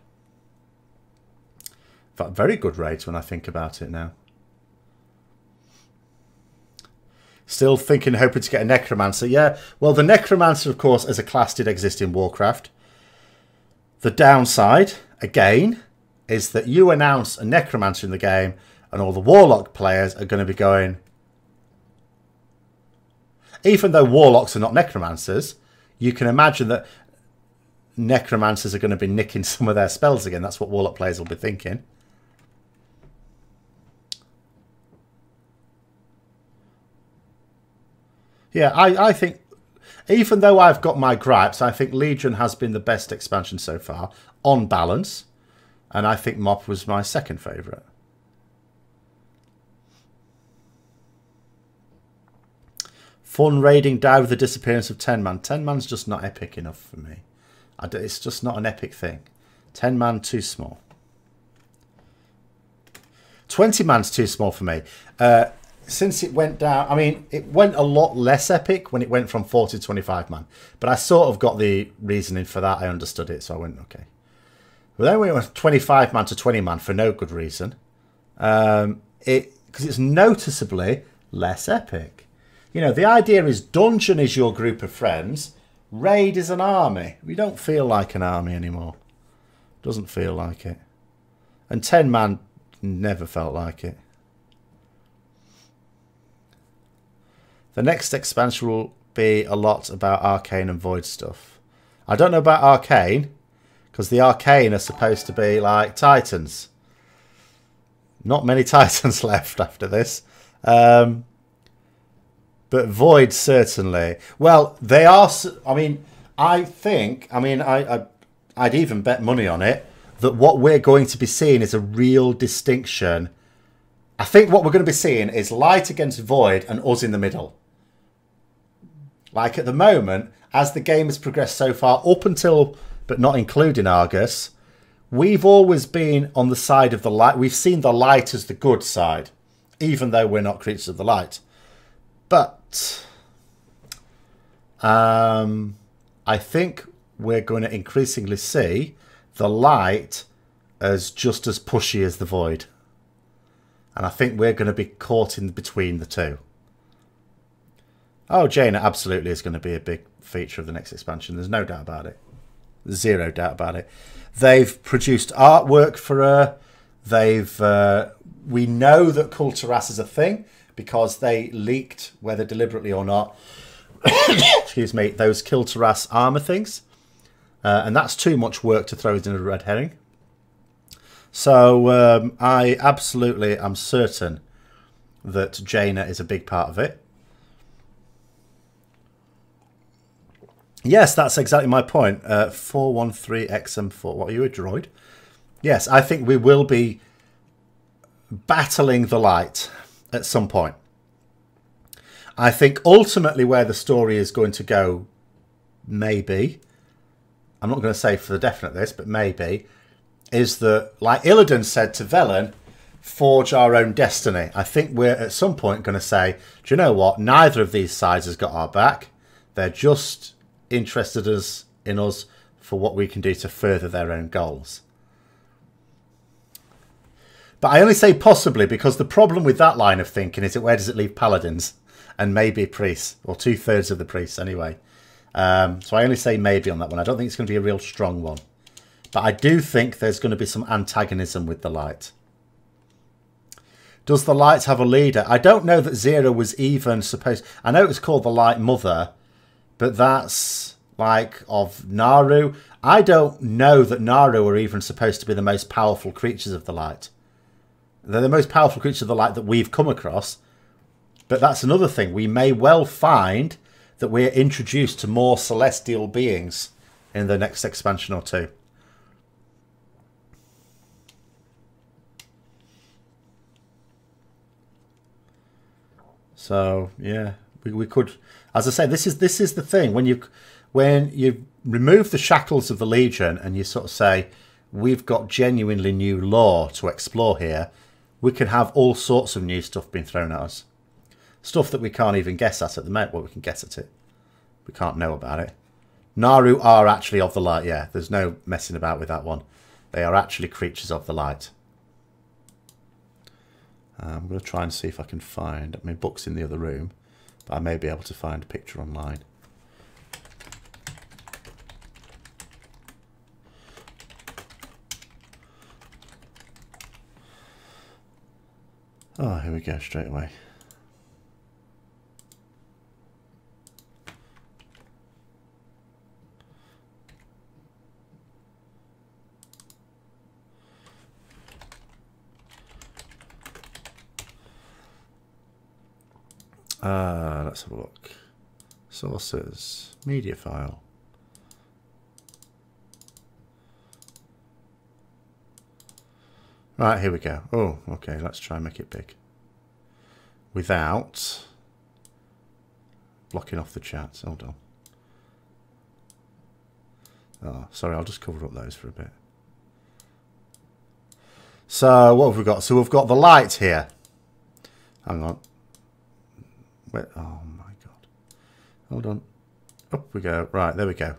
In fact, very good raids when I think about it now. Still thinking, hoping to get a Necromancer. Yeah, well, the Necromancer, of course, as a class did exist in Warcraft. The downside, again, is that you announce a Necromancer in the game, and all the Warlock players are going to be going, even though Warlocks are not Necromancers, you can imagine that Necromancers are going to be nicking some of their spells again. That's what Warlock players will be thinking. Yeah, I think, even though I've got my gripes, I think Legion has been the best expansion so far, on balance. And I think Mop was my second favourite. Fun raiding die with the disappearance of 10 man. 10 man's just not epic enough for me. It's just not an epic thing. 10 man too small. 20 man's too small for me. Since it went down, I mean, it went a lot less epic when it went from 40 to 25 man. But I sort of got the reasoning for that. I understood it, so I went, okay. But then we went 25 man to 20 man for no good reason. Because it's noticeably less epic. You know, the idea is dungeon is your group of friends. Raid is an army. We don't feel like an army anymore. Doesn't feel like it. And 10 man never felt like it. The next expansion will be a lot about Arcane and Void stuff. I don't know about Arcane, Because the arcane are supposed to be like titans. Not many titans left after this. But void certainly. Well, they are... I mean, I think... I mean, I'd even bet money on it that what we're going to be seeing is a real distinction. I think what we're going to be seeing is light against void and us in the middle. Like at the moment, as the game has progressed so far, up until, but not including Argus, we've always been on the side of the light. We've seen the light as the good side, even though we're not creatures of the light. But I think we're going to increasingly see the light as just as pushy as the void. And I think we're going to be caught in between the two. Oh, Jaina absolutely is going to be a big feature of the next expansion. There's no doubt about it. Zero doubt about it. They've produced artwork for her. We know that kul'tiras is a thing because they leaked, whether deliberately or not, excuse me, those kul'tiras armor things. And that's too much work to throw in a red herring. So I absolutely am certain that Jaina is a big part of it. Yes, that's exactly my point. 413XM4. What are you, a droid? Yes, I think we will be battling the light at some point. I think ultimately where the story is going to go, maybe, I'm not going to say for definite this, but maybe, is that, like Illidan said to Velen, forge our own destiny. I think we're at some point going to say, do you know what? Neither of these sides has got our back. They're just interested in us for what we can do to further their own goals. But I only say possibly because the problem with that line of thinking is that where does it leave paladins and maybe priests, or 2/3 of the priests anyway. So I only say maybe on that one. I don't think it's going to be a real strong one. But I do think there's going to be some antagonism with the light. Does the light have a leader? I don't know that Zero was even supposed... I know it was called the Light Mother, but that's like of Naru. I don't know that Naru are even supposed to be the most powerful creatures of the light. They're the most powerful creatures of the light that we've come across. But that's another thing. We may well find that we're introduced to more celestial beings in the next expansion or two. So yeah, we could, as I say, this is the thing when you remove the shackles of the Legion and you sort of say we've got genuinely new lore to explore here. We can have all sorts of new stuff being thrown at us, stuff that we can't even guess at the moment. Well, we can guess at it, we can't know about it. Naru are actually of the light. Yeah, there's no messing about with that one. They are actually creatures of the light. I'm going to try and see if I can find... my book's in the other room, but I may be able to find a picture online. Oh, here we go, straight away. Let's have a look. Sources, media file. Right, here we go. Oh, okay, let's try and make it big. Without blocking off the chats. Hold on. Oh, sorry, I'll just cover up those for a bit. So, what have we got? So we've got the light here. Hang on. Wait, oh my god. Hold on. Up we go. Right, there we go.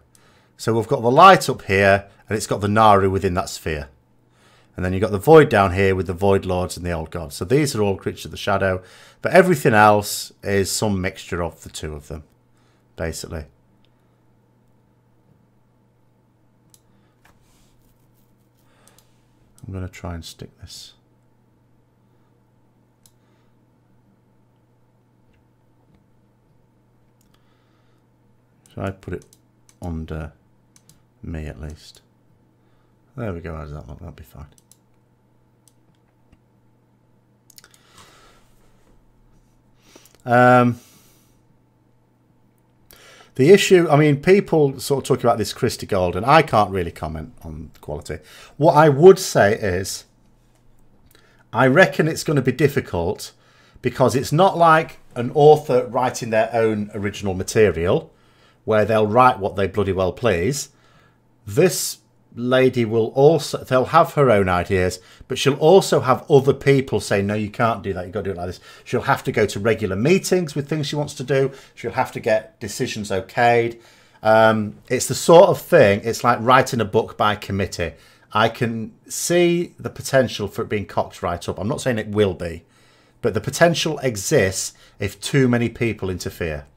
So we've got the light up here, and it's got the Naru within that sphere. And then you've got the void down here with the void lords and the old gods. So these are all creatures of the shadow. But everything else is some mixture of the two of them, basically. I'm going to try and stick this. Should I put it under me at least? There we go. How does that look? That'll be fine. The issue, I mean, people sort of talk about this Christie Gold, and I can't really comment on quality. What I would say is, I reckon it's going to be difficult because it's not like an author writing their own original material where they'll write what they bloody well please. This lady will also, they'll have her own ideas, but she'll also have other people saying, no, you can't do that, you've got to do it like this. She'll have to go to regular meetings with things she wants to do. She'll have to get decisions okayed. It's the sort of thing, it's like writing a book by committee. I can see the potential for it being cocked right up. I'm not saying it will be, but the potential exists if too many people interfere.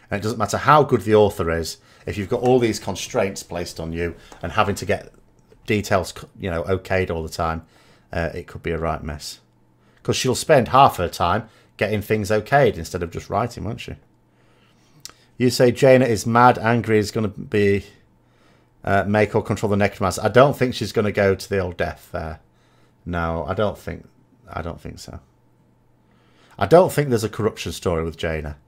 And it doesn't matter how good the author is, if you've got all these constraints placed on you and having to get details, you know, okayed all the time, it could be a right mess. Because she'll spend half her time getting things okayed instead of just writing, won't she? You say Jaina is mad, angry, is going to be make or control the necromancer. I don't think she's going to go to the old death there. No, I don't think so. I don't think there's a corruption story with Jaina.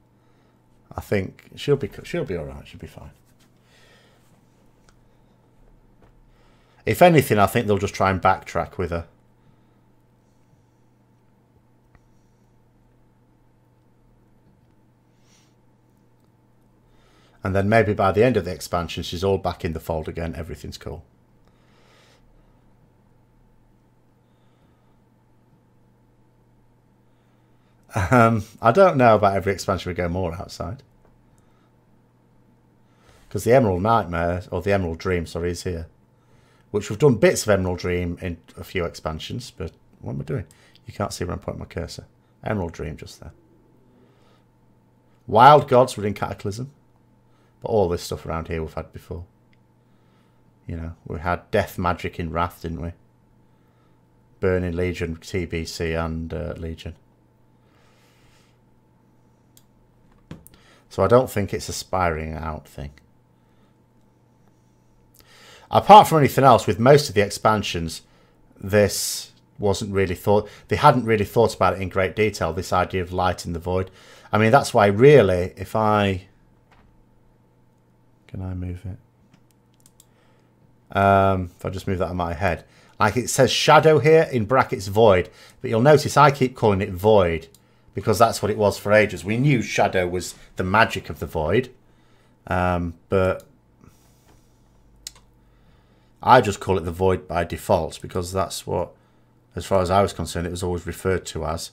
I think she'll be all right. She'll be fine. If anything, I think they'll just try and backtrack with her. And then maybe by the end of the expansion, she's all back in the fold again. Everything's cool. I don't know about every expansion we go more outside. Because the Emerald Nightmare, or the Emerald Dream, sorry, is here. Which we've done bits of Emerald Dream in a few expansions, but what am I doing? You can't see where I'm pointing my cursor. Emerald Dream just there. Wild Gods were in Cataclysm. But all this stuff around here we've had before. You know, we had Death Magic in Wrath, didn't we? Burning Legion, TBC and Legion. So I don't think it's a spiring out thing. Apart from anything else, with most of the expansions, this wasn't really thought. They hadn't really thought about it in great detail, this idea of light in the void. I mean, that's why really, if I... Can I move it? If I just move that out of my head. Like it says shadow here, in brackets void. But you'll notice I keep calling it void. Because that's what it was for ages. We knew shadow was the magic of the void. But I just call it the void by default. Because that's what, as far as I was concerned, it was always referred to as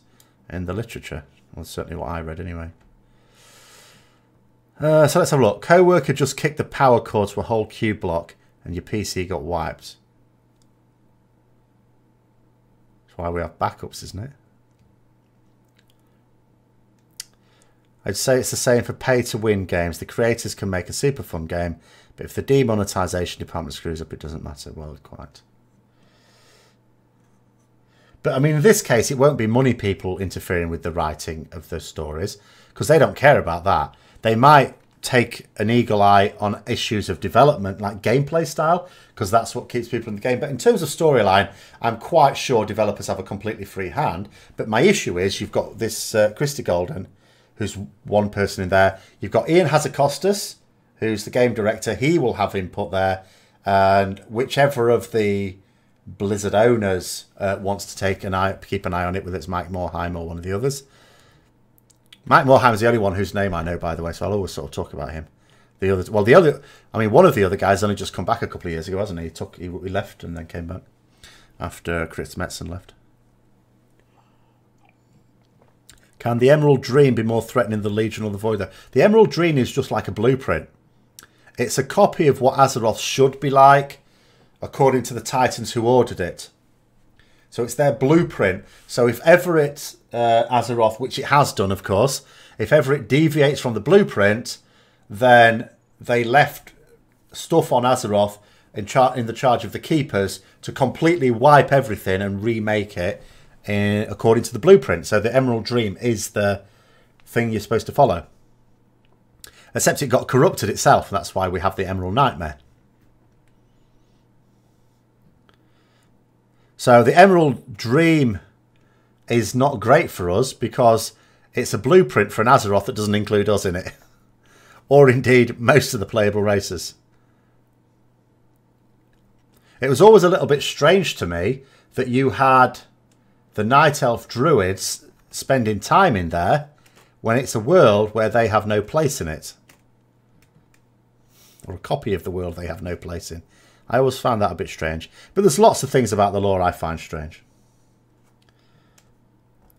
in the literature. Well, certainly what I read anyway. So let's have a look. Co-worker just kicked the power cord to a whole queue block and your PC got wiped. That's why we have backups, isn't it? I'd say it's the same for pay-to-win games. The creators can make a super fun game, but if the demonetization department screws up, it doesn't matter. Well, quite. But, I mean, in this case, it won't be money people interfering with the writing of the stories, because they don't care about that. They might take an eagle eye on issues of development, like gameplay style, because that's what keeps people in the game. But in terms of storyline, I'm quite sure developers have a completely free hand. But my issue is you've got this Christie Golden, who's one person in there. You've got Ian Hazakostas, who's the game director. He will have input there. And whichever of the Blizzard owners wants to keep an eye on it, whether it's Mike Morhaime or one of the others. Mike Morhaime is the only one whose name I know, by the way, so I'll always sort of talk about him. The others, well, one of the other guys only just come back a couple of years ago, hasn't he? He left and then came back after Chris Metzen left. Can the Emerald Dream be more threatening than the Legion or the Void? The Emerald Dream is just like a blueprint. It's a copy of what Azeroth should be like, according to the Titans who ordered it. So it's their blueprint. So if ever it, Azeroth, which it has done, of course, if ever it deviates from the blueprint, then they left stuff on Azeroth in the charge of the Keepers to completely wipe everything and remake it according to the blueprint. So the Emerald Dream is the thing you're supposed to follow. Except it got corrupted itself, and that's why we have the Emerald Nightmare. So the Emerald Dream is not great for us because it's a blueprint for an Azeroth that doesn't include us in it. Or indeed most of the playable races. It was always a little bit strange to me that you had the Night Elf Druids spending time in there when it's a world where they have no place in it. Or a copy of the world they have no place in. I always found that a bit strange. But there's lots of things about the lore I find strange.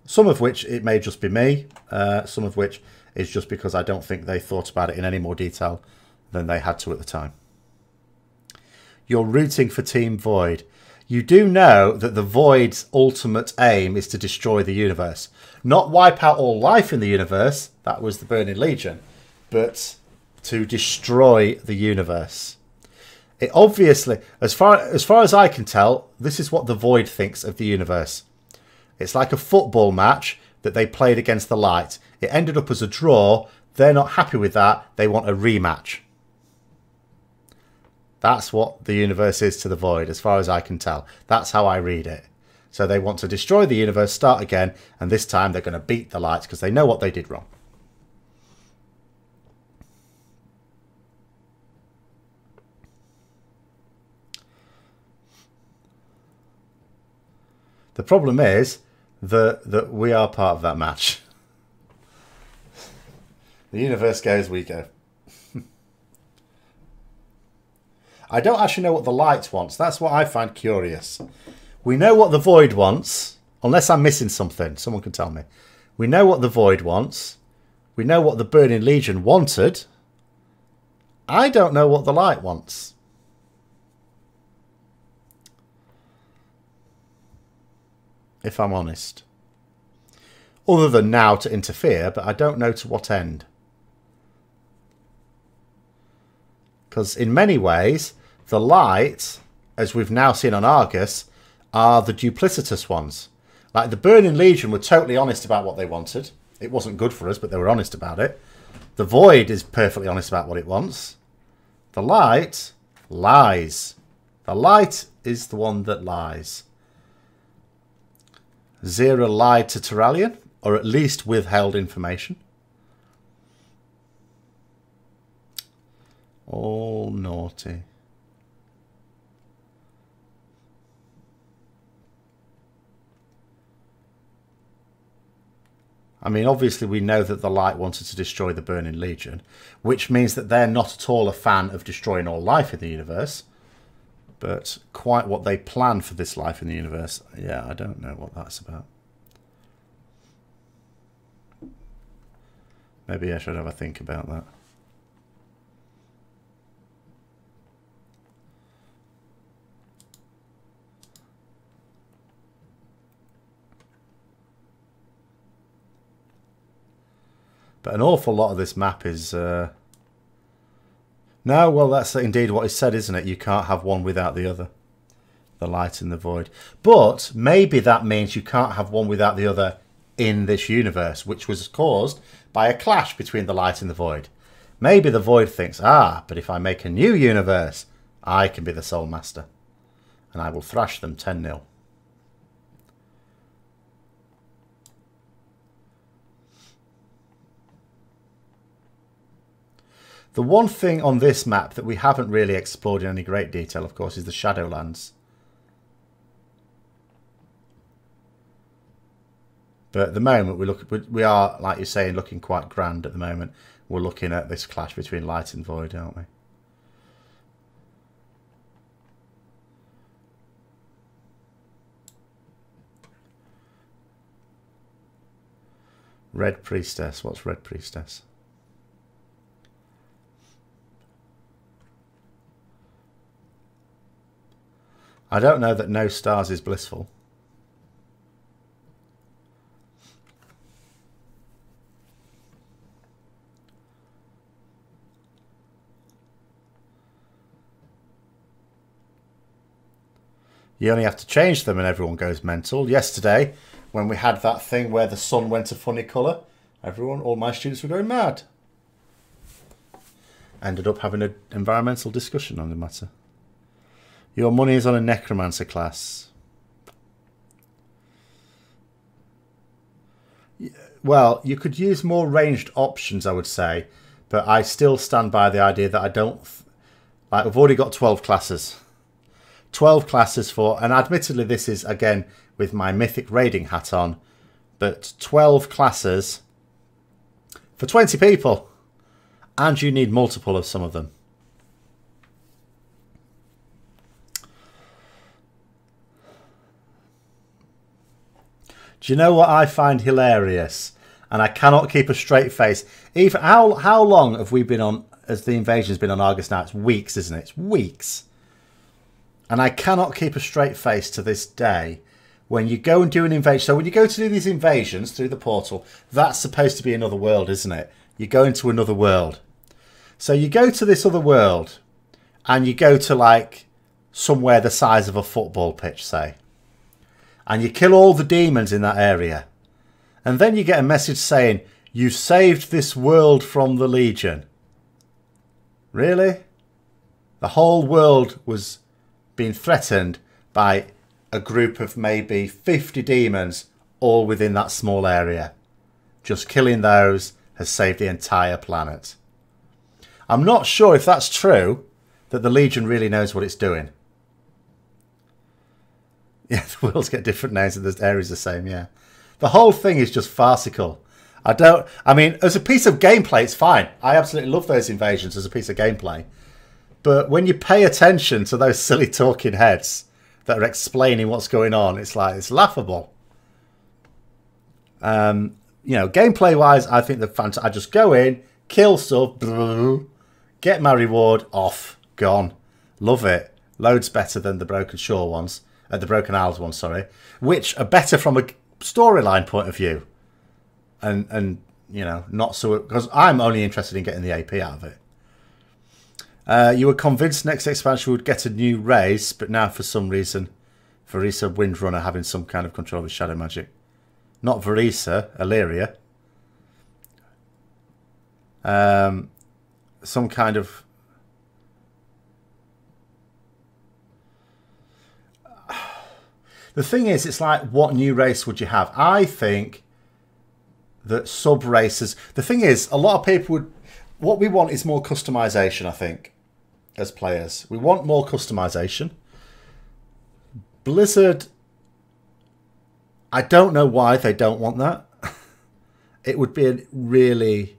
Some of which it may just be me. Some of which is just because I don't think they thought about it in any more detail than they had to at the time. You're rooting for Team Void. You do know that the Void's ultimate aim is to destroy the universe. Not wipe out all life in the universe. That was the Burning Legion. But to destroy the universe. It obviously, as far as I can tell, this is what the Void thinks of the universe. It's like a football match that they played against the Light. It ended up as a draw. They're not happy with that. They want a rematch. That's what the universe is to the Void, as far as I can tell. That's how I read it. So they want to destroy the universe, start again, and this time they're going to beat the Light because they know what they did wrong. The problem is that we are part of that match. The universe goes, we go. I don't actually know what the Light wants. That's what I find curious. We know what the Void wants, unless I'm missing something. Someone can tell me. We know what the Void wants. We know what the Burning Legion wanted. I don't know what the Light wants. If I'm honest. Other than now to interfere, but I don't know to what end. Because in many ways, the Light, as we've now seen on Argus, are the duplicitous ones. Like the Burning Legion were totally honest about what they wanted. It wasn't good for us, but they were honest about it. The Void is perfectly honest about what it wants. The Light lies. The Light is the one that lies. Zera lied to Turalyon, or at least withheld information. All naughty. I mean, obviously we know that the Light wanted to destroy the Burning Legion, which means that they're not at all a fan of destroying all life in the universe. But quite what they plan for this life in the universe, yeah, I don't know what that's about. Maybe I should have a think about that. But an awful lot of this map is... No, well, that's indeed what is said, isn't it? You can't have one without the other. The Light and the Void. But maybe that means you can't have one without the other in this universe, which was caused by a clash between the Light and the Void. Maybe the Void thinks, but if I make a new universe, I can be the sole master. And I will thrash them 10-0. The one thing on this map that we haven't really explored in any great detail, of course, is the Shadowlands. But at the moment, we are, like you're saying, looking quite grand at the moment. We're looking at this clash between Light and Void, aren't we? Red Priestess. What's Red Priestess? I don't know that no stars is blissful. You only have to change them and everyone goes mental. Yesterday, when we had that thing where the sun went a funny colour, all my students were going mad. Ended up having an environmental discussion on the matter. Your money is on a necromancer class. Well, you could use more ranged options, I would say, but I still stand by the idea that I don't... Like, we've already got 12 classes. 12 classes for... And admittedly, this is, again, with my mythic raiding hat on, but 12 classes for 20 people. And you need multiple of some of them. Do you know what I find hilarious? And I cannot keep a straight face. Even how long have we been on, as the invasion's been on Argus now? It's weeks, isn't it? It's weeks. And I cannot keep a straight face to this day when you go and do an invasion. So when you go to do these invasions through the portal, that's supposed to be another world, isn't it? You go into another world. So you go to this other world and you go to like somewhere the size of a football pitch, say. And you kill all the demons in that area. And then you get a message saying, you saved this world from the Legion. Really? The whole world was being threatened by a group of maybe 50 demons all within that small area. Just killing those has saved the entire planet. I'm not sure if that's true, that the Legion really knows what it's doing. Yeah, the worlds get different names and the areas the same, yeah. The whole thing is just farcical. I mean, as a piece of gameplay, it's fine. I absolutely love those invasions as a piece of gameplay. But when you pay attention to those silly talking heads that are explaining what's going on, it's like, it's laughable. You know, gameplay-wise, I think I just go in, kill stuff, get my reward, off, gone. Love it. Loads better than the Broken Shore ones. The Broken Isles ones, sorry. Which are better from a storyline point of view. And you know, not so... Because I'm only interested in getting the AP out of it. You were convinced next expansion would get a new race, but now for some reason, Varisa Windrunner having some kind of control with shadow magic. Not Varisa, Illyria. Some kind of... The thing is, it's like, what new race would you have? I think that sub-races... The thing is, a lot of people would... What we want is more customization, I think, as players. We want more customization. Blizzard... I don't know why they don't want that. It would be a really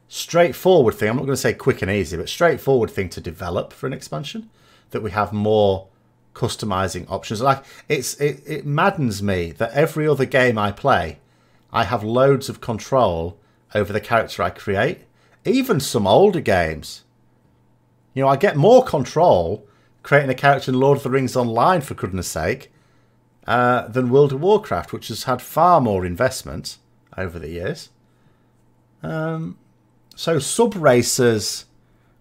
straightforward thing. I'm not going to say quick and easy, but straightforward thing to develop for an expansion. That we have more customizing options. Like it maddens me that every other game I play, I have loads of control over the character I create. Even some older games, you know, I get more control creating a character in Lord of the Rings Online, for goodness sake, than World of Warcraft, which has had far more investment over the years. So sub-racers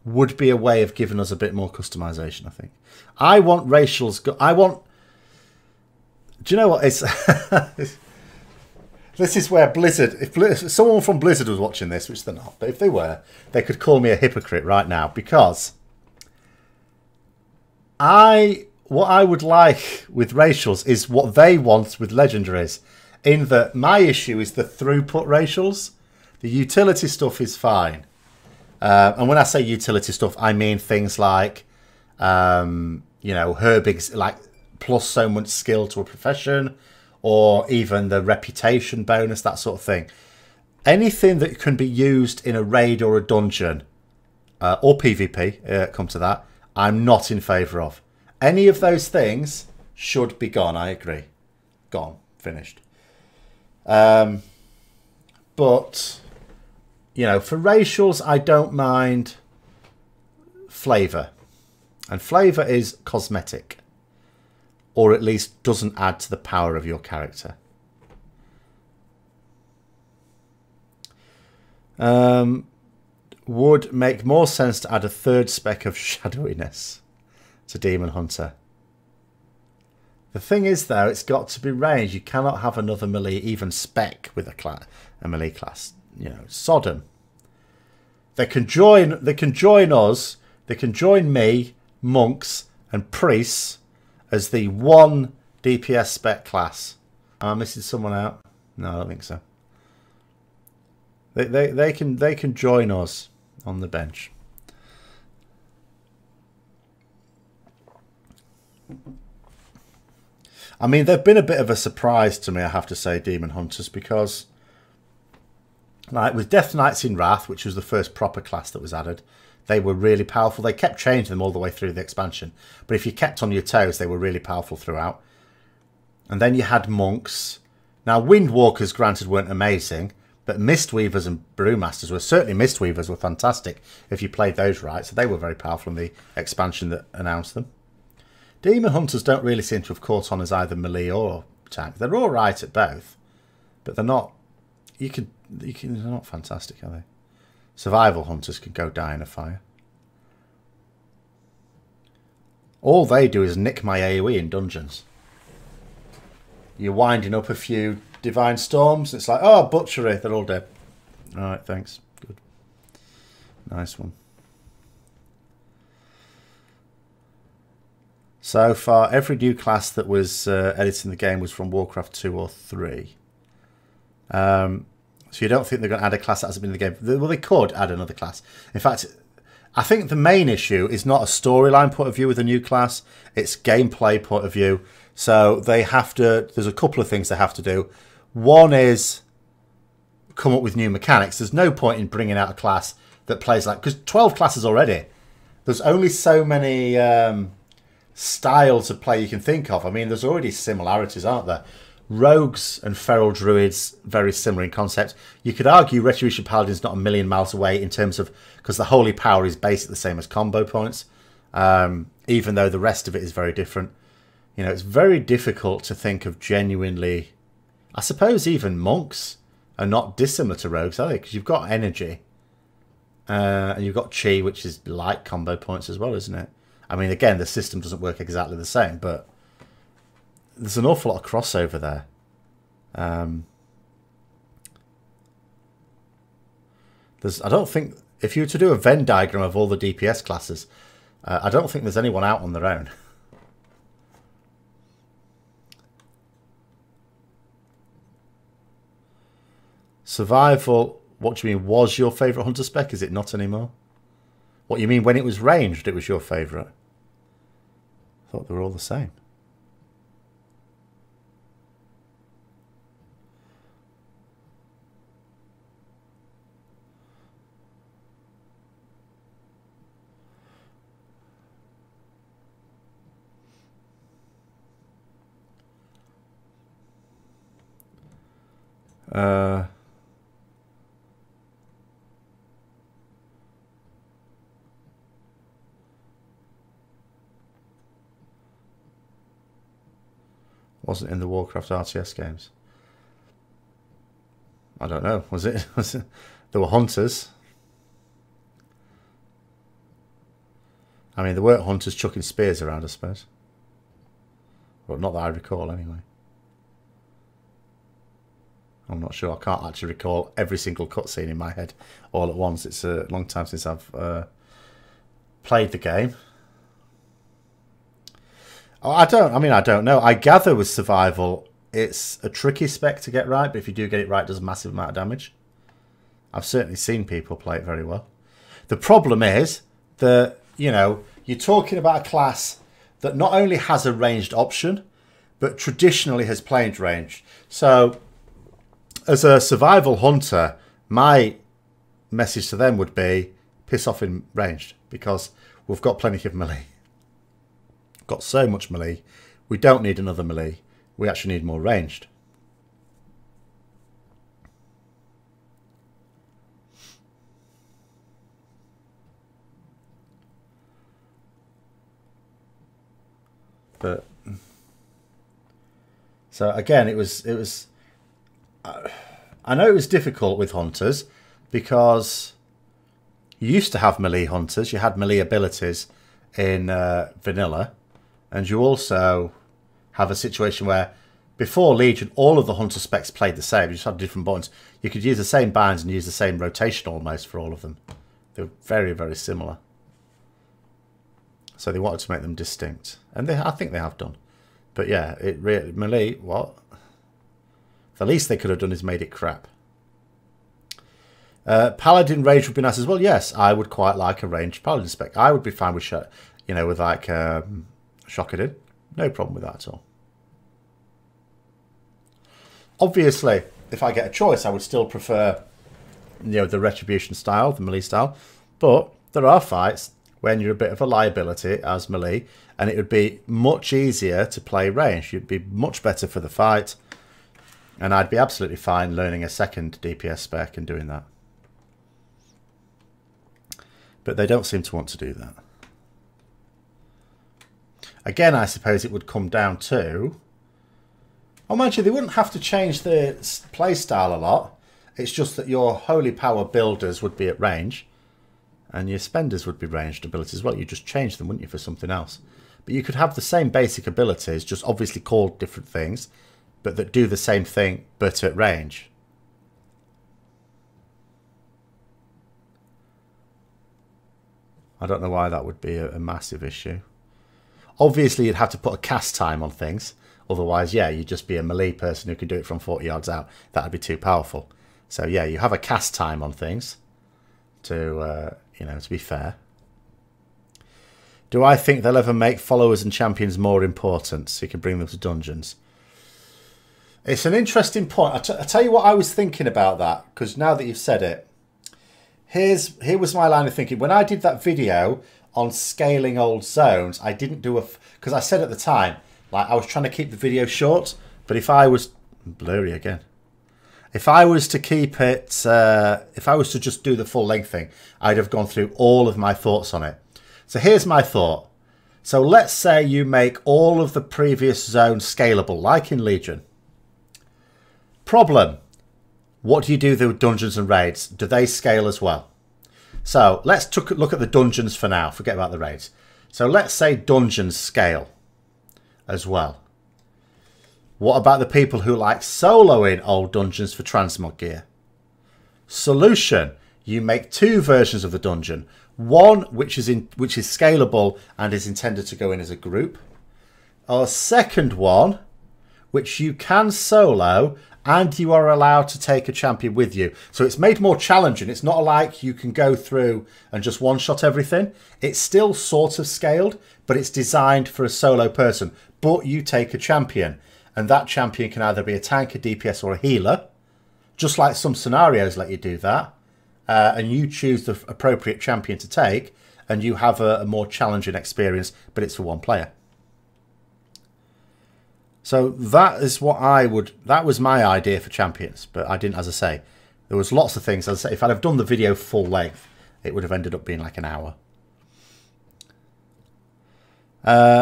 would be a way of giving us a bit more customization, I think. I want racials... I want... Do you know what? It's... This is where Blizzard... If someone from Blizzard was watching this, which they're not, but if they were, they could call me a hypocrite right now, because what I would like with racials is what they want with legendaries, in that my issue is the throughput racials. The utility stuff is fine. And when I say utility stuff, I mean things like, you know, herbing, like plus so much skill to a profession, or even the reputation bonus, that sort of thing. Anything that can be used in a raid or a dungeon, or PvP, come to that, I'm not in favour of. Any of those things should be gone, I agree. Gone. Finished. But, you know, for racials, I don't mind flavour. And flavour is cosmetic. Or at least doesn't add to the power of your character. Would make more sense to add a third spec of shadowiness to Demon Hunter. The thing is, though, it's got to be ranged. You cannot have another melee, even spec with a melee class. You know, Sodom. They can join us. They can join me, monks, and priests as the one DPS spec class. Am I missing someone out? No, I don't think so. They can join us on the bench. I mean, they've been a bit of a surprise to me, I have to say, Demon Hunters, because like with Death Knights in Wrath, which was the first proper class that was added, they were really powerful. They kept changing them all the way through the expansion, but if you kept on your toes, they were really powerful throughout. And then you had monks. Now, Windwalkers, granted, weren't amazing, but Mistweavers and Brewmasters were, certainly Mistweavers were fantastic if you played those right, so they were very powerful in the expansion that announced them. Demon Hunters don't really seem to have caught on as either melee or tank. They're all right at both, but they're not. They're not fantastic, are they? Survival Hunters can go die in a fire. All they do is nick my AoE in dungeons. You're winding up a few Divine Storms. It's like, oh, butchery. They're all dead. All right, thanks. Good. Nice one. So far, every new class that was edited in the game was from Warcraft 2 or 3. So you don't think they're going to add a class that hasn't been in the game? Well, they could add another class. In fact, I think the main issue is not a storyline point of view with a new class. It's gameplay point of view. So they have to... There's a couple of things they have to do. One is come up with new mechanics. There's no point in bringing out a class that plays like... Because 12 classes already. There's only so many... styles of play you can think of. I mean, there's already similarities, aren't there? Rogues and Feral Druids, very similar in concept. You could argue Retribution Paladin's not a million miles away in terms of... Because the Holy Power is basically the same as combo points. Even though the rest of it is very different. You know, it's very difficult to think of genuinely... I suppose even monks are not dissimilar to rogues, are they? Because you've got energy. And you've got chi, which is like combo points as well, isn't it? I mean, again, the system doesn't work exactly the same, but there's an awful lot of crossover there. I don't think, if you were to do a Venn diagram of all the DPS classes, I don't think there's anyone out on their own. Survival, what do you mean, was your favourite hunter spec? Is it not anymore? What you mean, when it was ranged, it was your favourite? I thought they were all the same. Wasn't in the Warcraft RTS games. I don't know. Was it? There were hunters. I mean, there weren't hunters chucking spears around, I suppose. Well, not that I recall, anyway. I'm not sure. I can't actually recall every single cutscene in my head all at once. It's a long time since I've played the game. Oh, I don't know. I gather with survival, it's a tricky spec to get right, but if you do get it right, it does a massive amount of damage. I've certainly seen people play it very well. The problem is that, you know, you're talking about a class that not only has a ranged option, but traditionally has played ranged. So, as a survival hunter, my message to them would be, piss off in ranged, because we've got plenty of melee. Got so much melee, we don't need another melee. We actually need more ranged. But so again, it was. I know it was difficult with hunters because you used to have melee hunters. You had melee abilities in vanilla. And you also have a situation where before Legion, all of the hunter specs played the same. You just had different buttons. You could use the same binds and use the same rotation almost for all of them. They were very, very similar. So they wanted to make them distinct. And I think they have done. But yeah, it really... Melee, what? The least they could have done is made it crap. Paladin range would be nice as well. Yes, I would quite like a ranged Paladin spec. I would be fine with, with like Shockadin. No problem with that at all. Obviously, if I get a choice, I would still prefer, the Retribution style, the melee style. But there are fights when you're a bit of a liability as melee, and it would be much easier to play range. You'd be much better for the fight, and I'd be absolutely fine learning a second DPS spec and doing that. But they don't seem to want to do that. Again, I suppose it would come down to... Oh, mind you, they wouldn't have to change the playstyle a lot. It's just that your holy power builders would be at range, and your spenders would be ranged abilities as well. You just change them, wouldn't you, for something else? But you could have the same basic abilities, just obviously called different things, but that do the same thing, but at range. I don't know why that would be a massive issue. Obviously, you'd have to put a cast time on things. Otherwise, yeah, you'd just be a melee person who can do it from 40 yards out. That would be too powerful. So, yeah, you have a cast time on things to, to be fair. Do I think they'll ever make followers and champions more important so you can bring them to dungeons? It's an interesting point. I tell you what I was thinking about that, because now that you've said it, here was my line of thinking. When I did that video on scaling old zones, I didn't do because I said at the time, like, I was trying to keep the video short, but if I was... Blurry again. If I was to keep it... if I was to just do the full length thing, I'd have gone through all of my thoughts on it. So here's my thought. So let's say you make all of the previous zones scalable, like in Legion. Problem. What do you do with dungeons and raids? Do they scale as well? So let's look at the dungeons for now. Forget about the raids. So let's say dungeons scale as well. What about the people who like soloing old dungeons for transmog gear? Solution: you make two versions of the dungeon. One which is scalable and is intended to go in as a group. Or a second one which you can solo and you are allowed to take a champion with you. So it's made more challenging. It's not like you can go through and just one-shot everything. It's still sort of scaled, but it's designed for a solo person. But you take a champion, and that champion can either be a tank, a DPS, or a healer. Just like some scenarios let you do that. And you choose the appropriate champion to take, and you have a more challenging experience, but it's for one player. So that is what that was my idea for champions, but I didn't, as I say, there was lots of things. As I say, if I'd have done the video full length, it would have ended up being like an hour.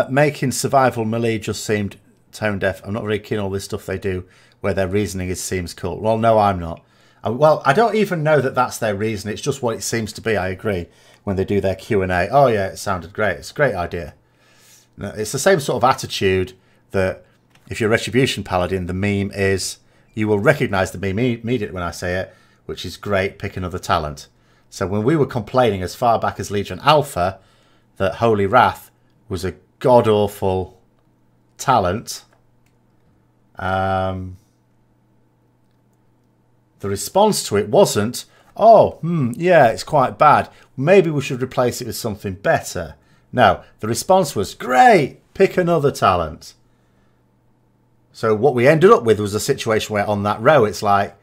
Making survival melee just seemed tone deaf. I'm not really keen on all this stuff they do where their reasoning seems cool. Well, no, I'm not. Well, I don't even know that that's their reason. It's just what it seems to be. I agree. When they do their Q&A, oh yeah, it sounded great. It's a great idea. It's the same sort of attitude that if you're a Retribution Paladin, the meme is, you will recognise the meme immediately when I say it, which is great, pick another talent. So when we were complaining as far back as Legion Alpha that Holy Wrath was a god-awful talent, the response to it wasn't, oh, yeah, it's quite bad. Maybe we should replace it with something better. No, the response was, great, pick another talent. So what we ended up with was a situation where on that row, it's like,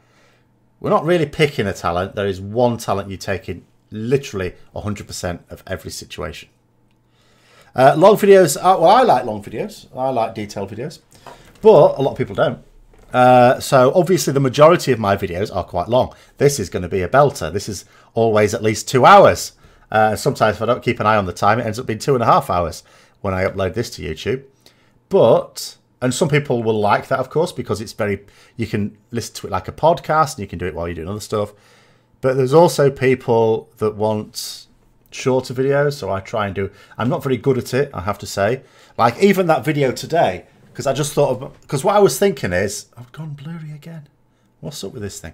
we're not really picking a talent. There is one talent you take in literally 100% of every situation. Long videos, well, I like long videos. I like detailed videos, but a lot of people don't. So obviously the majority of my videos are quite long. This is going to be a belter. This is always at least 2 hours. Sometimes if I don't keep an eye on the time, it ends up being 2.5 hours when I upload this to YouTube. But... and some people will like that, of course, because it's you can listen to it like a podcast and you can do it while you're doing other stuff. But there's also people that want shorter videos, so I try and do... I'm not very good at it, I have to say. Like, even that video today, because I just thought of... because what I was thinking is... I've gone blurry again. What's up with this thing?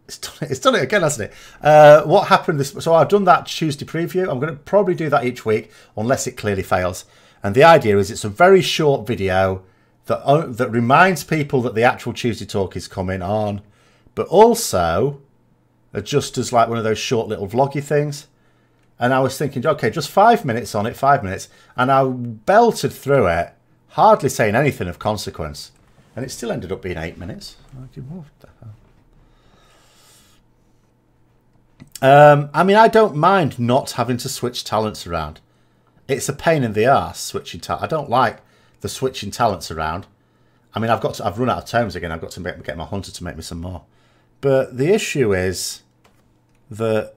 It's done it again, hasn't it? What happened this... so I've done that Tuesday preview. I'm going to probably do that each week, unless it clearly fails. And the idea is it's a very short video that reminds people that the actual Tuesday talk is coming on, but also just as like one of those short little vloggy things. And I was thinking, okay, just 5 minutes on it, 5 minutes. And I belted through it, hardly saying anything of consequence. And it still ended up being 8 minutes. What the hell? I mean, I don't mind not having to switch talents around. It's a pain in the arse switching talent. I don't like the switching talents around. I mean, I've run out of tomes again. I've got to get my hunter to make me some more. But the issue is that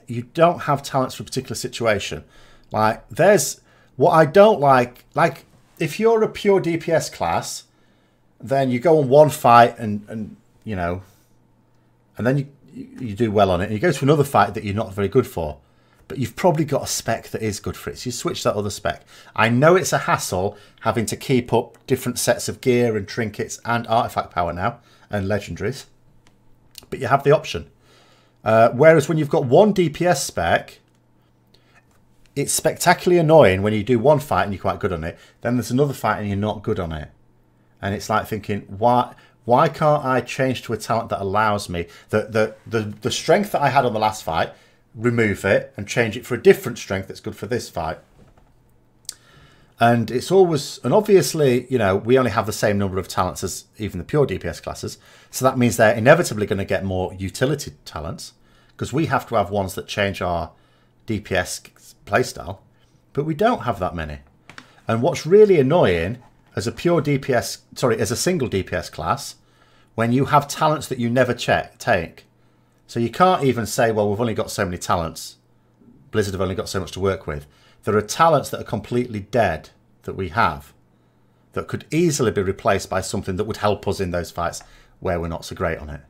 you don't have talents for a particular situation. Like, there's what I don't like. Like, if you're a pure DPS class, then you go on one fight and you know, and then you do well on it, and you go to another fight that you're not very good for, but you've probably got a spec that is good for it, so you switch that other spec. I know it's a hassle having to keep up different sets of gear and trinkets and artifact power now, and legendaries, but you have the option. Whereas when you've got one DPS spec, it's spectacularly annoying when you do one fight and you're quite good on it, then there's another fight and you're not good on it. And it's like thinking, why can't I change to a talent that allows me the strength that I had on the last fight, remove it and change it for a different strength that's good for this fight? And it's always, and obviously, you know, we only have the same number of talents as even the pure DPS classes, so that means they're inevitably going to get more utility talents, because we have to have ones that change our DPS playstyle, but we don't have that many. And what's really annoying as a pure DPS, sorry, as a single DPS class, when you have talents that you never take. So you can't even say, well, we've only got so many talents. Blizzard have only got so much to work with. There are talents that are completely dead that we have that could easily be replaced by something that would help us in those fights where we're not so great on it.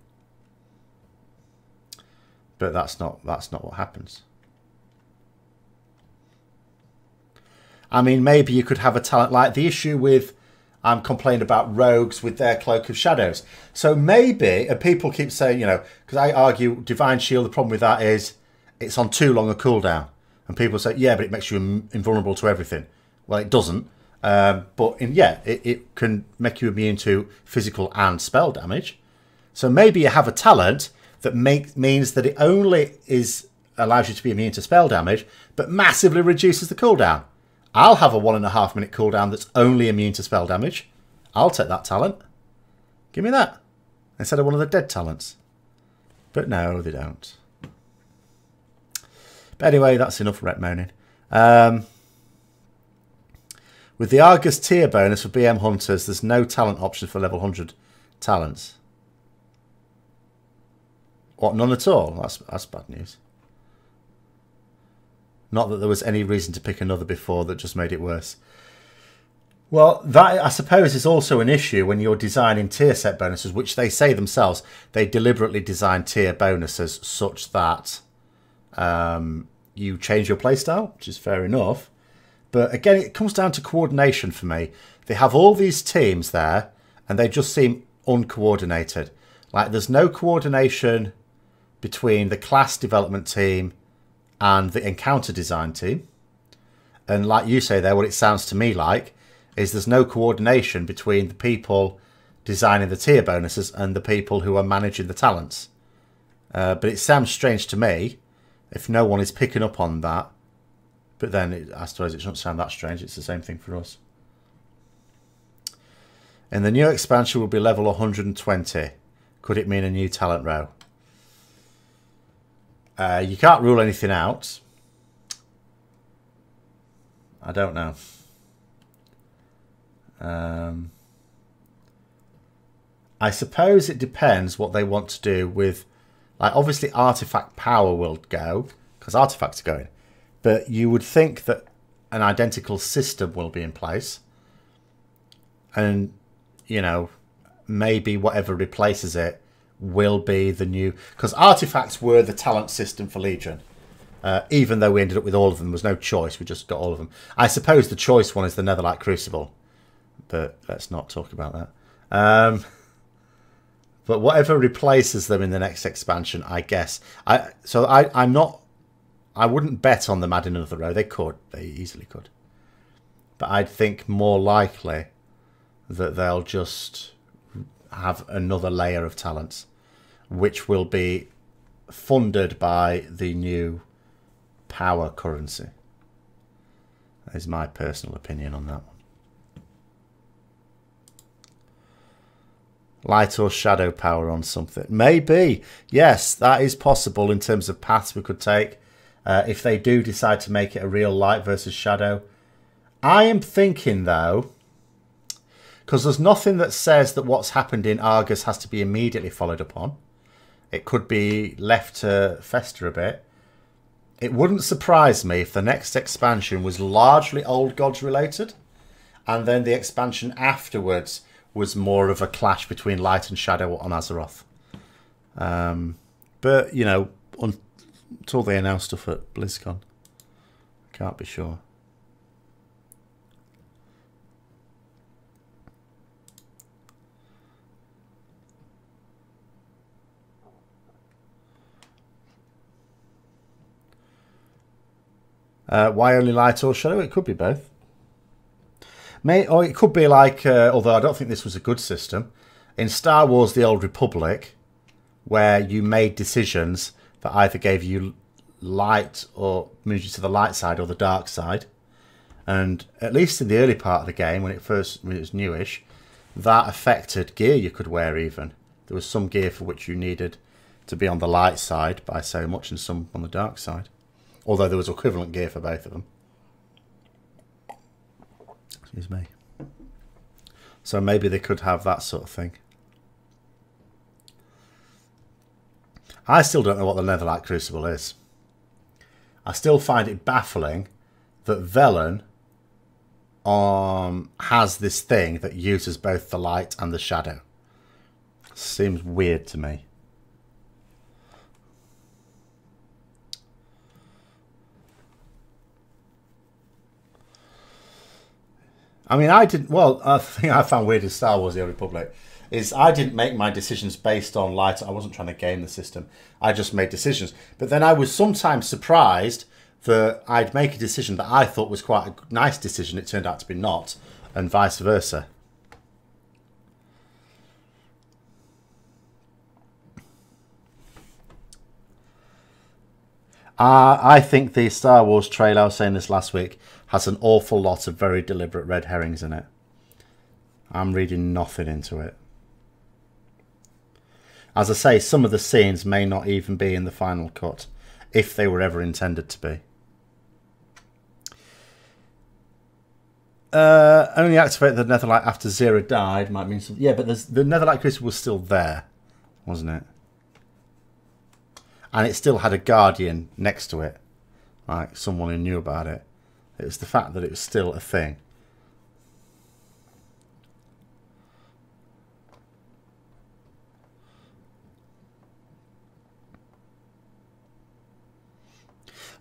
But that's not what happens. I mean, maybe you could have a talent like the issue with, I'm complaining about rogues with their Cloak of Shadows. So maybe, and people keep saying, you know, because I argue Divine Shield, the problem with that is it's on too long a cooldown. And people say, yeah, but it makes you invulnerable to everything. Well, it doesn't. But it can make you immune to physical and spell damage. So maybe you have a talent that means that it only allows you to be immune to spell damage, but massively reduces the cooldown. I'll have a 1.5 minute cooldown that's only immune to spell damage. I'll take that talent. Give me that. Instead of one of the dead talents. But no, they don't. But anyway, that's enough rep moaning. With the Argus tier bonus for BM Hunters, there's no talent option for level 100 talents. What, none at all? That's bad news. Not that there was any reason to pick another before that just made it worse. Well, that, I suppose, is also an issue when you're designing tier set bonuses, which they say themselves, they deliberately design tier bonuses such that you change your playstyle, which is fair enough. But again, it comes down to coordination for me. They have all these teams there, and they just seem uncoordinated. Like, there's no coordination between the class development team and the encounter design team. And like you say there, what it sounds to me like is there's no coordination between the people designing the tier bonuses and the people who are managing the talents. But it sounds strange to me if no one is picking up on that. But then I suppose it shouldn't sound that strange. It's the same thing for us. And the new expansion will be level 120. Could it mean a new talent row? You can't rule anything out. I don't know. I suppose it depends what they want to do with... Like, obviously, artifact power will go, because artifacts are going. But you would think that an identical system will be in place. And, you know, maybe whatever replaces it will be the new... Because artifacts were the talent system for Legion. Even though we ended up with all of them, there was no choice. We just got all of them. I suppose the choice one is the Netherlight Crucible. But let's not talk about that. But whatever replaces them in the next expansion, I guess. I wouldn't bet on them adding another row. They could. They easily could. But I'd think more likely that they'll just have another layer of talents, which will be funded by the new power currency. That is my personal opinion on that one. Light or shadow power on something. Maybe. Yes, that is possible in terms of paths we could take. If they do decide to make it a real light versus shadow. I am thinking, though, because there's nothing that says that what's happened in Argus has to be immediately followed upon. It could be left to fester a bit. It wouldn't surprise me if the next expansion was largely Old Gods related, and then the expansion afterwards was more of a clash between light and shadow on Azeroth. But, you know, until they announce stuff at BlizzCon, can't be sure. Why only light or shadow? It could be both. Or it could be like, although I don't think this was a good system, in Star Wars The Old Republic, where you made decisions that either gave you light or moved you to the light side or the dark side. And at least in the early part of the game, when it was newish, that affected gear you could wear even. There was some gear for which you needed to be on the light side by so much and some on the dark side. Although there was equivalent gear for both of them. Excuse me. So maybe they could have that sort of thing. I still don't know what the Netherlight Crucible is. I still find it baffling that Velen has this thing that uses both the light and the shadow. Seems weird to me. I mean, I didn't... Well, the thing I found weird in Star Wars The Old Republic is I didn't make my decisions based on light. I wasn't trying to game the system. I just made decisions. But then I was sometimes surprised that I'd make a decision that I thought was quite a nice decision. It turned out to be not, and vice versa. I think the Star Wars trailer, I was saying this last week, has an awful lot of very deliberate red herrings in it. I'm reading nothing into it. As I say, some of the scenes may not even be in the final cut, if they were ever intended to be. Only activate the Netherlight after Zera died might mean something. Yeah, but the Netherlight Crucible was still there, wasn't it? And it still had a guardian next to it, like someone who knew about it. It was the fact that it was still a thing.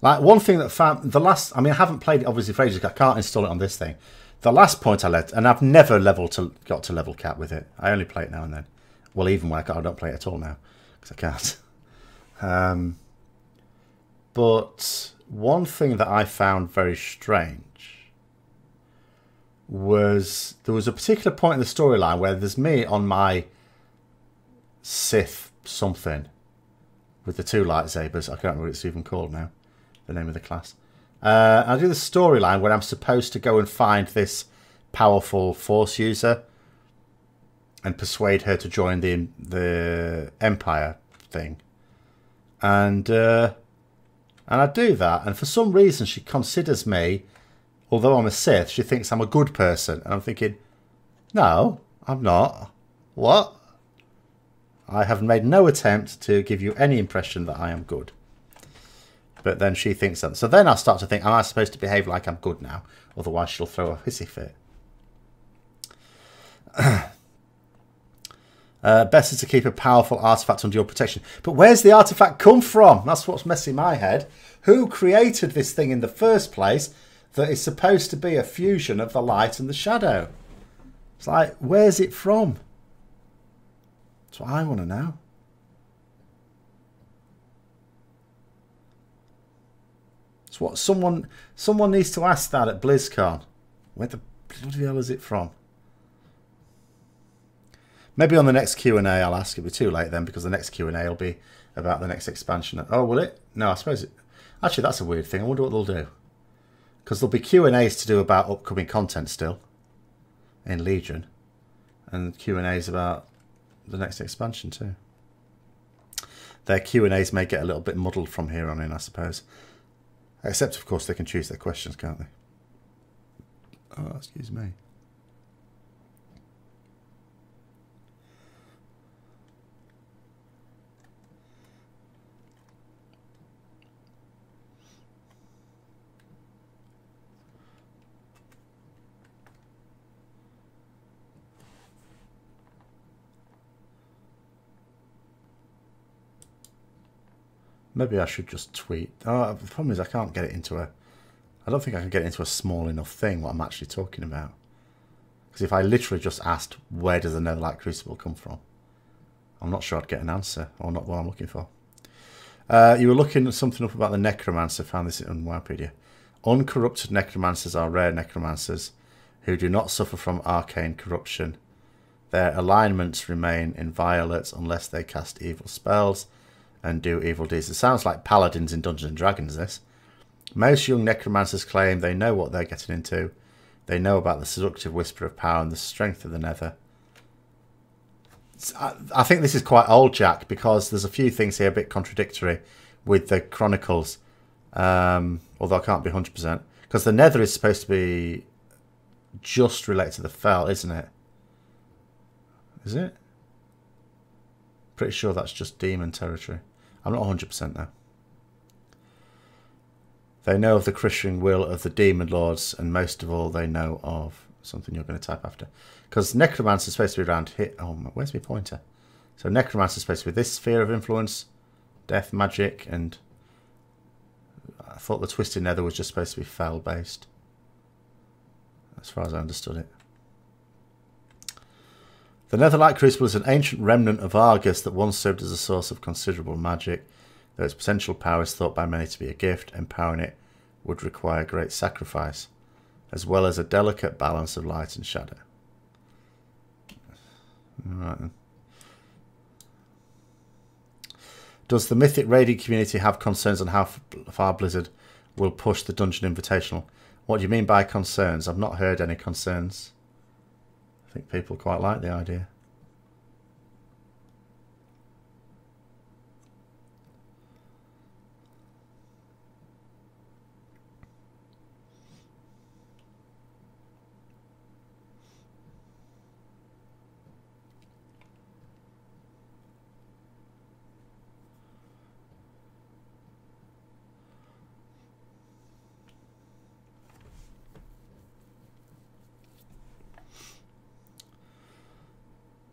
Like one thing that found the last, I mean, I haven't played it obviously for ages. I can't install it on this thing. The last point I led, and I've never got to level cap with it. I only play it now and then. Well, even when I don't play it at all now because I can't. But one thing that I found very strange was there was a particular point in the storyline where there's me on my Sith something with the two lightsabers. I can't remember what it's even called now, the name of the class. I do the storyline where I'm supposed to go and find this powerful Force user and persuade her to join the Empire thing. And I do that, and for some reason she considers me, although I'm a Sith, she thinks I'm a good person. And I'm thinking, no, I'm not. What? I have made no attempt to give you any impression that I am good. But then she thinks that. So then I start to think, am I supposed to behave like I'm good now? Otherwise she'll throw a hissy fit. Best is to keep a powerful artifact under your protection. But where's the artifact come from? That's what's messing my head. Who created this thing in the first place that is supposed to be a fusion of the light and the shadow? It's like, where's it from? That's what I want to know. It's what someone needs to ask that at BlizzCon. Where the bloody hell is it from? Maybe on the next Q&A I'll ask. It'll be too late then, because the next Q&A will be about the next expansion. Oh, will it? No, I suppose it... Actually, that's a weird thing. I wonder what they'll do. Because there'll be Q&As to do about upcoming content still in Legion. And Q&As about the next expansion too. Their Q&As may get a little bit muddled from here on in, I suppose. Except, of course, they can choose their questions, can't they? Oh, excuse me. Maybe I should just tweet. Oh, the problem is I can't get it into a... I don't think I can get it into a small enough thing, what I'm actually talking about. Because if I literally just asked, where does the Netherlight Crucible come from? I'm not sure I'd get an answer, or not what I'm looking for. You were looking at something up about the Necromancer, found this on Wikipedia. Uncorrupted Necromancers are rare Necromancers who do not suffer from arcane corruption. Their alignments remain inviolate unless they cast evil spells and do evil deeds. It sounds like paladins in Dungeons and Dragons, this. Most young necromancers claim they know what they're getting into. They know about the seductive whisper of power and the strength of the nether. I think this is quite old, Jack, because there's a few things here a bit contradictory with the Chronicles. Although I can't be 100%. Because the nether is supposed to be just related to the fell, isn't it? Is it? Pretty sure that's just demon territory. I'm not 100% though. They know of the crushing will of the demon lords, and most of all, they know of something you're going to type after. Because Necromancer is supposed to be around here. Oh, where's my pointer? So Necromancer is supposed to be this sphere of influence, death, magic, and I thought the Twisted Nether was just supposed to be fell based, as far as I understood it. The Netherlight Crucible is an ancient remnant of Argus that once served as a source of considerable magic. Though its potential power is thought by many to be a gift, empowering it would require great sacrifice, as well as a delicate balance of light and shadow. Right then. Does the Mythic raiding community have concerns on how far Blizzard will push the Dungeon Invitational? What do you mean by concerns? I've not heard any concerns. I think people quite like the idea.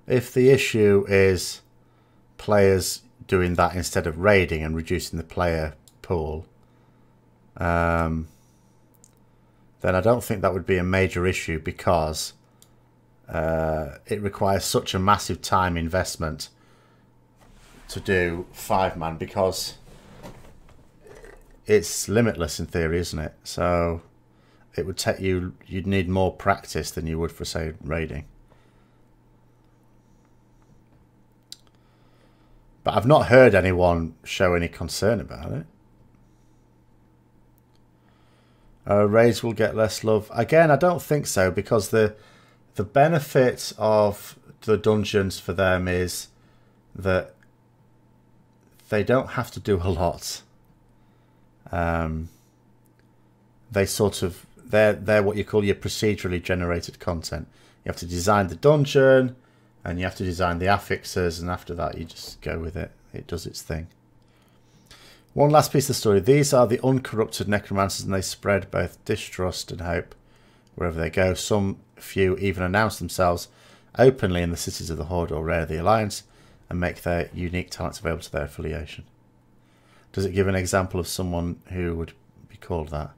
If the issue is players doing that instead of raiding and reducing the player pool, then I don't think that would be a major issue, because it requires such a massive time investment to do 5-man, because it's limitless in theory, isn't it? So it would take you, you'd need more practice than you would for, say, raiding. But I've not heard anyone show any concern about it. Raids will get less love. Again, I don't think so, because the benefit of the dungeons for them is that they don't have to do a lot. They sort of, they're what you call your procedurally generated content. You have to design the dungeon, and you have to design the affixes, and after that you just go with it. It does its thing. One last piece of the story. These are the uncorrupted necromancers, and they spread both distrust and hope wherever they go. Some few even announce themselves openly in the cities of the Horde or Rare the Alliance, and make their unique talents available to their affiliation. Does it give an example of someone who would be called that?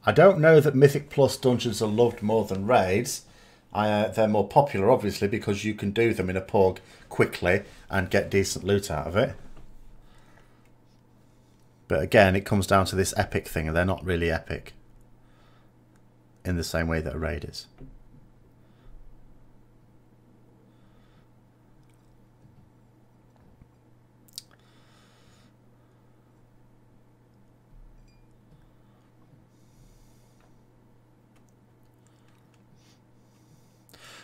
I don't know that Mythic Plus dungeons are loved more than raids. They're more popular, obviously, because you can do them in a pug quickly and get decent loot out of it. But again, it comes down to this epic thing, and they're not really epic in the same way that a raid is.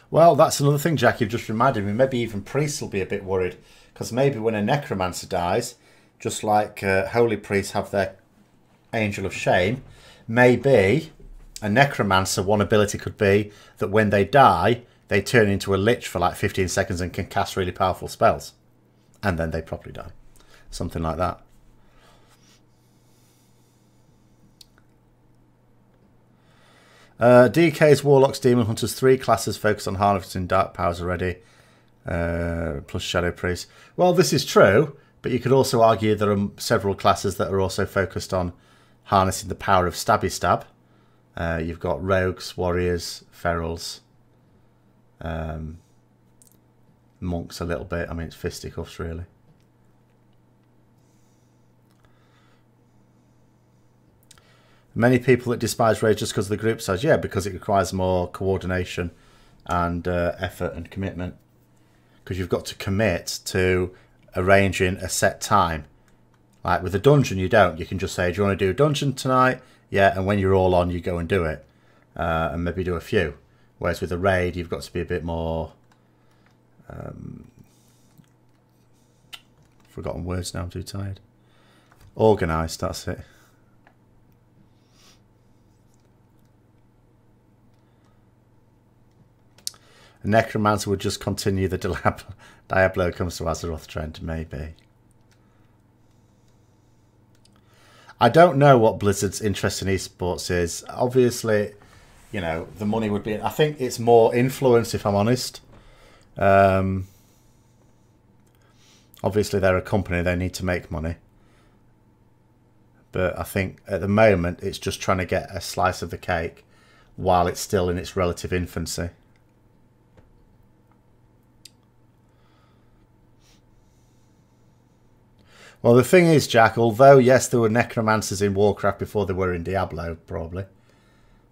Well, that's another thing, Jack, you've just reminded me. Maybe even priests will be a bit worried, because maybe when a necromancer dies, just like holy priests have their angel of shame, maybe a necromancer, one ability could be that when they die, they turn into a lich for like 15 seconds and can cast really powerful spells. And then they properly die. Something like that. DK's Warlocks, Demon Hunters, 3 classes focused on harnessing dark powers already, plus Shadow Priest. Well, this is true, but you could also argue there are several classes that are also focused on harnessing the power of Stabby Stab. You've got Rogues, Warriors, Ferals, Monks a little bit. I mean, it's fisticuffs, really. Many people that despise raid just because of the group size. Yeah, because it requires more coordination and effort and commitment. Because you've got to commit to arranging a set time. Like with a dungeon, you don't. You can just say, do you want to do a dungeon tonight? Yeah, and when you're all on, you go and do it. And maybe do a few. Whereas with a raid, you've got to be a bit more... forgotten words now, I'm too tired. Organised, that's it. A necromancer would just continue the Diablo comes to Azeroth trend, maybe. I don't know what Blizzard's interest in esports is. Obviously, you know, the money would be... I think it's more influence, if I'm honest. Obviously, they're a company. They need to make money. But I think at the moment, it's just trying to get a slice of the cake while it's still in its relative infancy. Well, the thing is, Jack, although, yes, there were necromancers in Warcraft before there were in Diablo, probably,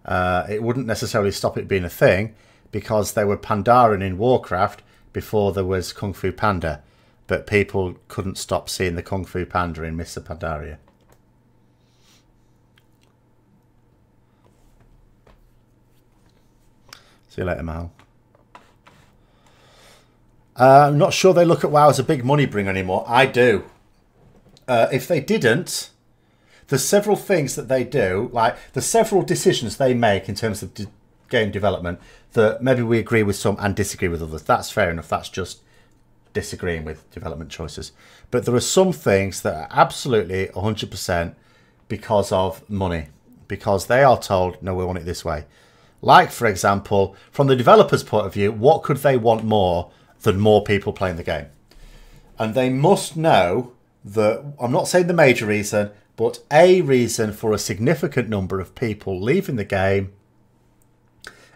it wouldn't necessarily stop it being a thing, because there were Pandaren in Warcraft before there was Kung Fu Panda, but people couldn't stop seeing the Kung Fu Panda in Mists of Pandaria. See you later, Mal. I'm not sure they look at WoW as a big money bringer anymore. I do. If they didn't, there's several things that they do, like there's several decisions they make in terms of game development that maybe we agree with some and disagree with others. That's fair enough. That's just disagreeing with development choices. But there are some things that are absolutely 100% because of money, because they are told, no, we want it this way. Like, for example, from the developer's point of view, what could they want more than more people playing the game? And they must know that, I'm not saying the major reason, but a reason for a significant number of people leaving the game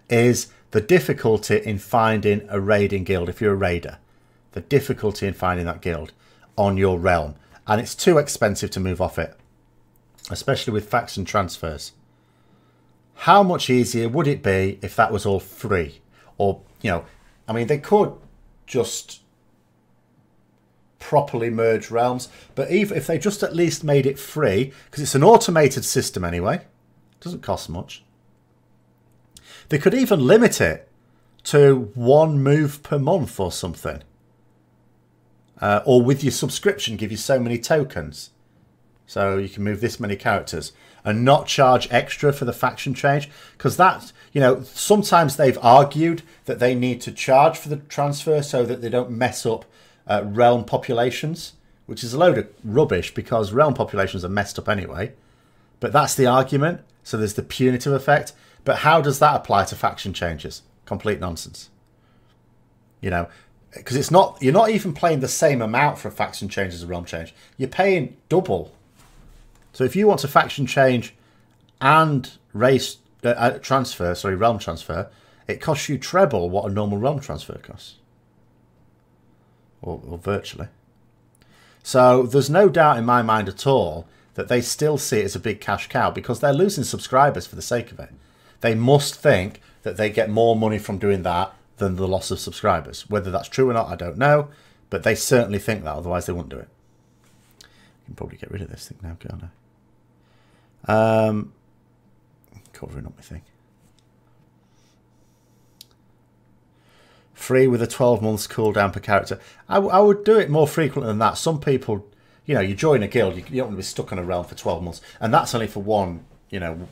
is the difficulty in finding a raiding guild. If you're a raider, the difficulty in finding that guild on your realm, and it's too expensive to move off it, especially with faction transfers. How much easier would it be if that was all free? Or, you know, I mean, they could just properly merge realms, but even if they just at least made it free, because it's an automated system anyway, it doesn't cost much. They could even limit it to 1 move per month or something, or with your subscription give you so many tokens, so you can move this many characters, and not charge extra for the faction change, because that, you know, sometimes they've argued that they need to charge for the transfer so that they don't mess up realm populations, which is a load of rubbish because realm populations are messed up anyway. But that's the argument. So there's the punitive effect. But how does that apply to faction changes? Complete nonsense. You know, because it's not, you're not even paying the same amount for a faction change as a realm change. You're paying double. So if you want a faction change and race transfer, sorry, realm transfer, it costs you treble what a normal realm transfer costs. Or virtually. So there's no doubt in my mind at all that they still see it as a big cash cow because they're losing subscribers for the sake of it. They must think that they get more money from doing that than the loss of subscribers. Whether that's true or not, I don't know, but they certainly think that, otherwise they wouldn't do it. I can probably get rid of this thing now, can't I? Covering up my thing. Free with a 12 months cooldown per character. I would do it more frequently than that. Some people, you know, you join a guild, you don't want to be stuck on a realm for 12 months. And that's only for one, you know,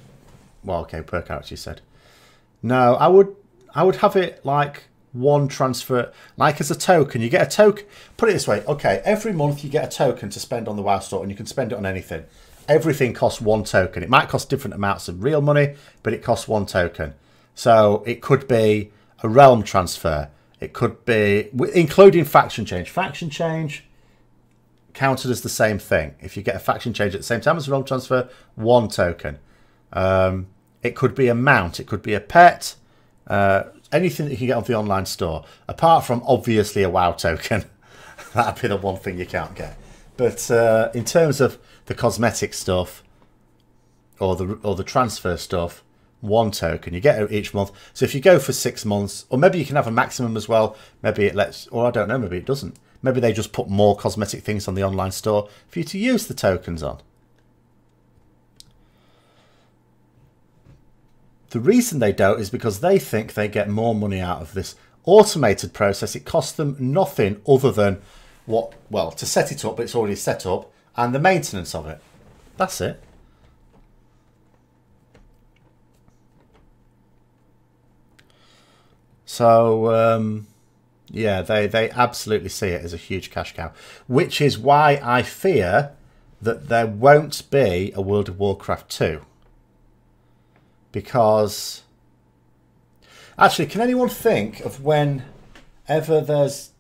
well, okay, per character, you said. No, I would have it like one transfer, like as a token. You get a token, put it this way, okay, every month you get a token to spend on the WoW store, and you can spend it on anything. Everything costs one token. It might cost different amounts of real money, but it costs one token. So it could be a realm transfer. It could be, including faction change. Faction change counted as the same thing. If you get a faction change at the same time as a realm transfer, one token. It could be a mount. It could be a pet. Anything that you can get on the online store. Apart from, obviously, a WoW token. That'd be the one thing you can't get. But in terms of the cosmetic stuff or the transfer stuff, one token you get each month. So if you go for 6 months, or maybe you can have a maximum as well, maybe it lets, or I don't know, maybe it doesn't, maybe they just put more cosmetic things on the online store for you to use the tokens on. The reason they don't is because they think they get more money out of this automated process. It costs them nothing other than what, well, to set it up, but it's already set up, and the maintenance of it. That's it. So, yeah, they absolutely see it as a huge cash cow, which is why I fear that there won't be a World of Warcraft 2. Because, actually, can anyone think of whenever there's,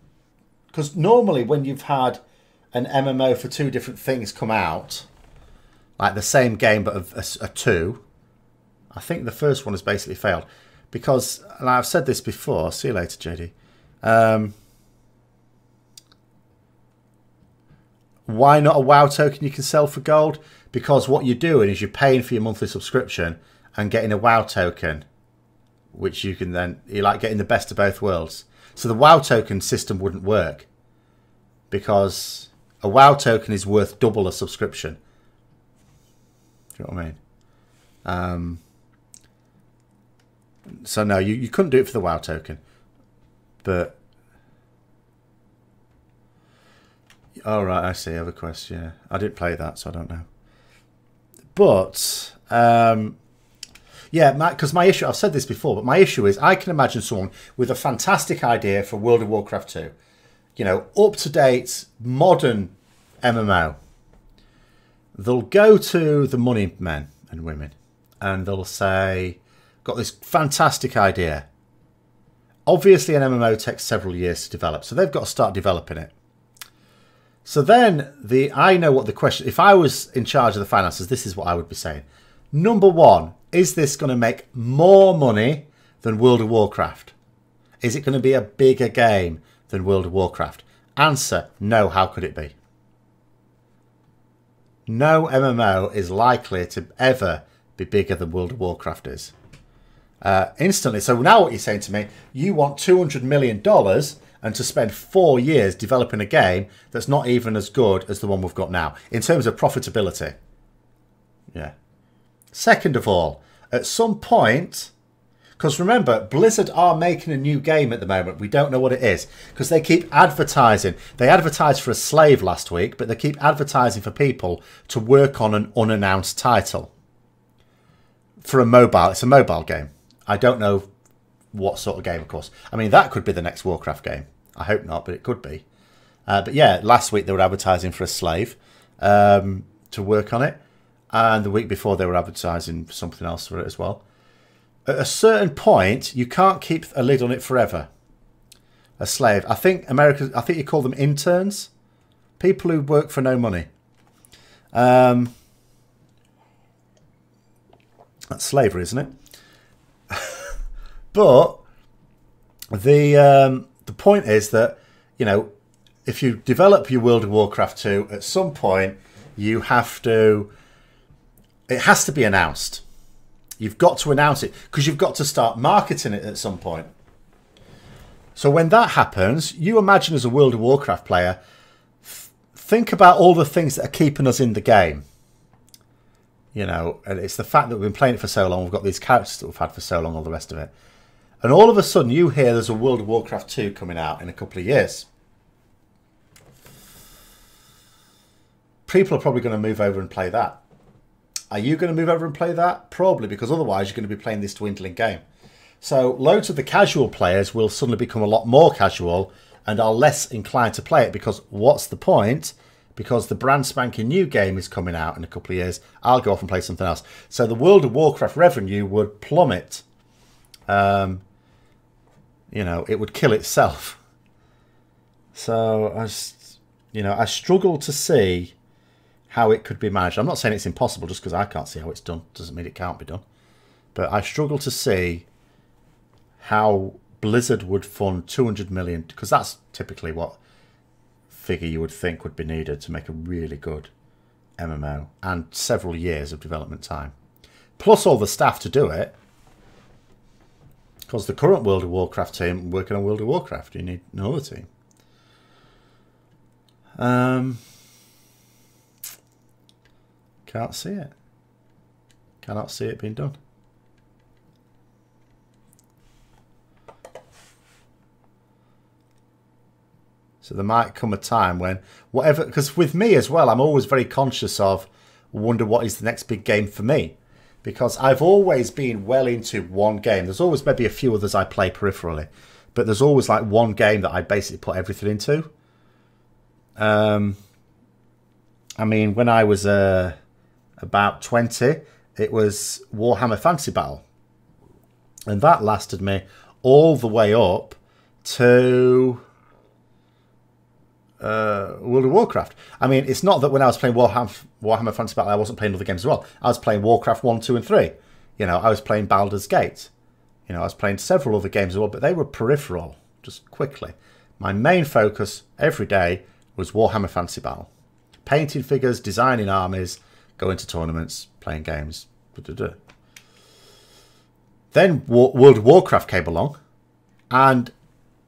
because normally when you've had an MMO for two different things come out, like the same game but a two, I think the first one has basically failed. Because, and I've said this before, see you later, JD. Why not a WoW token you can sell for gold? Because what you're doing is you're paying for your monthly subscription and getting a WoW token, which you can then, you're like getting the best of both worlds. So the WoW token system wouldn't work because a WoW token is worth double a subscription. Do you know what I mean? So no, you couldn't do it for the WoW token. But all right, I see. Other quest, yeah. I didn't play that, so I don't know. But yeah, because my issue, I've said this before, but my issue is I can imagine someone with a fantastic idea for World of Warcraft 2. You know, up-to-date, modern MMO. They'll go to the money men and women and they'll say, got this fantastic idea. Obviously, an MMO takes several years to develop, so they've got to start developing it. So then, I know what the question, if I was in charge of the finances, this is what I would be saying. Number one, is this going to make more money than World of Warcraft? Is it going to be a bigger game than World of Warcraft? Answer, no, how could it be? No MMO is likely to ever be bigger than World of Warcraft is. Instantly. So now what you're saying to me, you want $200 million and to spend 4 years developing a game that's not even as good as the one we've got now in terms of profitability. Yeah. Second of all, at some point, because remember, Blizzard are making a new game at the moment. We don't know what it is because they keep advertising. They advertised for a slave last week, but they keep advertising for people to work on an unannounced title for a mobile. It's a mobile game. I don't know what sort of game, of course. I mean, that could be the next Warcraft game. I hope not, but it could be. But yeah, last week they were advertising for a slave to work on it. And the week before they were advertising for something else for it as well. At a certain point, you can't keep a lid on it forever. A slave. I think you call them interns. People who work for no money. That's slavery, isn't it? But the point is that, you know, if you develop your World of Warcraft 2, at some point you have to... It has to be announced. You've got to announce it because you've got to start marketing it at some point. So when that happens, you imagine as a World of Warcraft player, think about all the things that are keeping us in the game. You know, and it's the fact that we've been playing it for so long, we've got these characters that we've had for so long, all the rest of it. And all of a sudden you hear there's a World of Warcraft 2 coming out in a couple of years. People are probably going to move over and play that. Are you going to move over and play that? Probably, because otherwise you're going to be playing this dwindling game. So loads of the casual players will suddenly become a lot more casual and are less inclined to play it because what's the point? Because the brand spanking new game is coming out in a couple of years. I'll go off and play something else. So the World of Warcraft revenue would plummet. You know, it would kill itself. So I struggle to see how it could be managed. I'm not saying it's impossible just because I can't see how it's done. Doesn't mean it can't be done. But I struggle to see how Blizzard would fund 200 million, because that's typically what figure you would think would be needed to make a really good MMO, and several years of development time. Plus all the staff to do it. Because the current World of Warcraft team working on World of Warcraft, you need another team. Can't see it. Cannot see it being done. So there might come a time when whatever, because with me as well, I'm always very conscious of wonder what is the next big game for me. Because I've always been well into one game. There's always maybe a few others I play peripherally. But there's always like one game that I basically put everything into. I mean, when I was about 20, it was Warhammer Fantasy Battle. And that lasted me all the way up to World of Warcraft. I mean, it's not that when I was playing Warhammer Fantasy Battle, I wasn't playing other games as well. I was playing Warcraft 1, 2, and 3. You know, I was playing Baldur's Gate. You know, I was playing several other games as well, but they were peripheral, just quickly. My main focus every day was Warhammer Fantasy Battle. Painting figures, designing armies, going to tournaments, playing games. Then World of Warcraft came along, and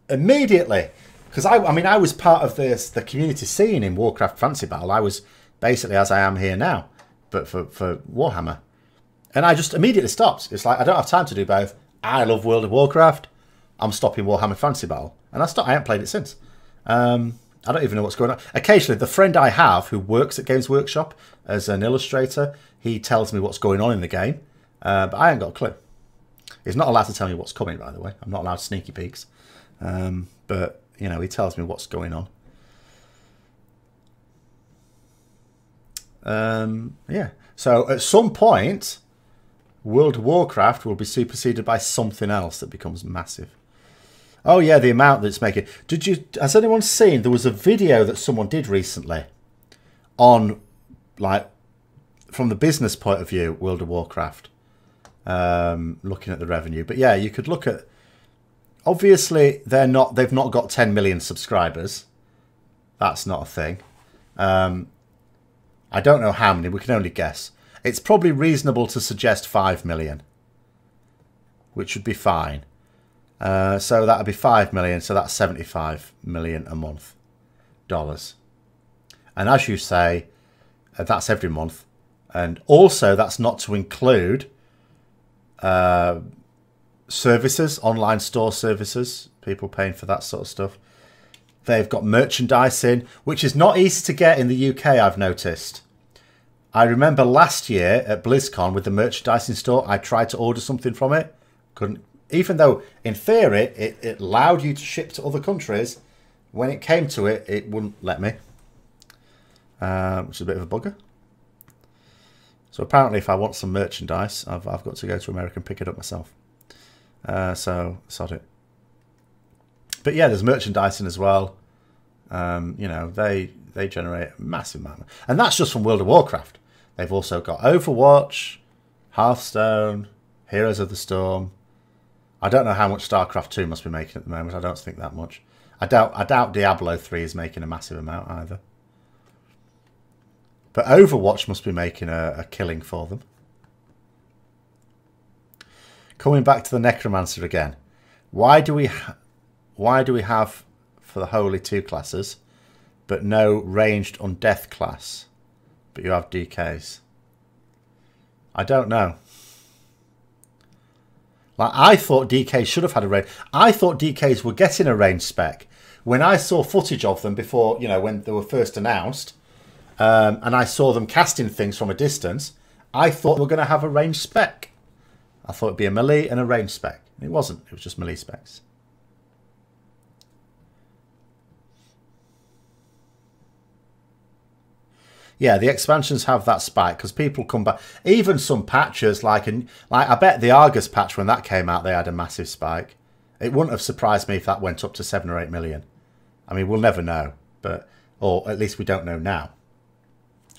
immediately... Because I was part of the community scene in Warcraft Fantasy Battle. I was basically as I am here now, but for Warhammer. And I just immediately stopped. It's like, I don't have time to do both. I love World of Warcraft. I'm stopping Warhammer Fantasy Battle. And I haven't played it since. I don't even know what's going on. Occasionally, the friend I have who works at Games Workshop as an illustrator, he tells me what's going on in the game. But I ain't got a clue. He's not allowed to tell me what's coming, by the way. I'm not allowed sneaky peeks. But... You know, he tells me what's going on. Yeah. So at some point, World of Warcraft will be superseded by something else that becomes massive. Oh yeah, the amount that it's making. Has anyone seen? There was a video that someone did recently on, like, from the business point of view, World of Warcraft, looking at the revenue. But yeah, you could look at. Obviously, they've not got 10 million subscribers. That's not a thing. I don't know how many. We can only guess. It's probably reasonable to suggest 5 million, which would be fine. So that would be 5 million. So that's 75 million a month dollars. And as you say, that's every month. And also, that's not to include... services, online store services, people paying for that sort of stuff. They've got merchandising, which is not easy to get in the UK, I've noticed. I remember last year at BlizzCon with the merchandising store, I tried to order something from it. Couldn't, even though in theory it allowed you to ship to other countries. When it came to it, it wouldn't let me, which is a bit of a bugger. So apparently if I want some merchandise, I've got to go to America and pick it up myself. So sod it. But yeah, there's merchandising as well. You know, they generate a massive amount, and that's just from World of Warcraft. They've also got Overwatch, Hearthstone, Heroes of the Storm. I don't know how much StarCraft 2 must be making at the moment. I don't think that much. I doubt Diablo 3 is making a massive amount either. But Overwatch must be making a killing for them. Coming back to the Necromancer again. Why do we have for the Holy 2 classes, but no ranged undeath class, but you have DKs? I don't know. Like, I thought DKs should have had a range. I thought DKs were getting a range spec. When I saw footage of them before, you know, when they were first announced, and I saw them casting things from a distance, I thought they were going to have a range spec. I thought it'd be a melee and a range spec. It wasn't. It was just melee specs. Yeah, the expansions have that spike because people come back. Even some patches, like I bet the Argus patch, when that came out, they had a massive spike. It wouldn't have surprised me if that went up to 7 or 8 million. I mean, we'll never know, but or at least we don't know now.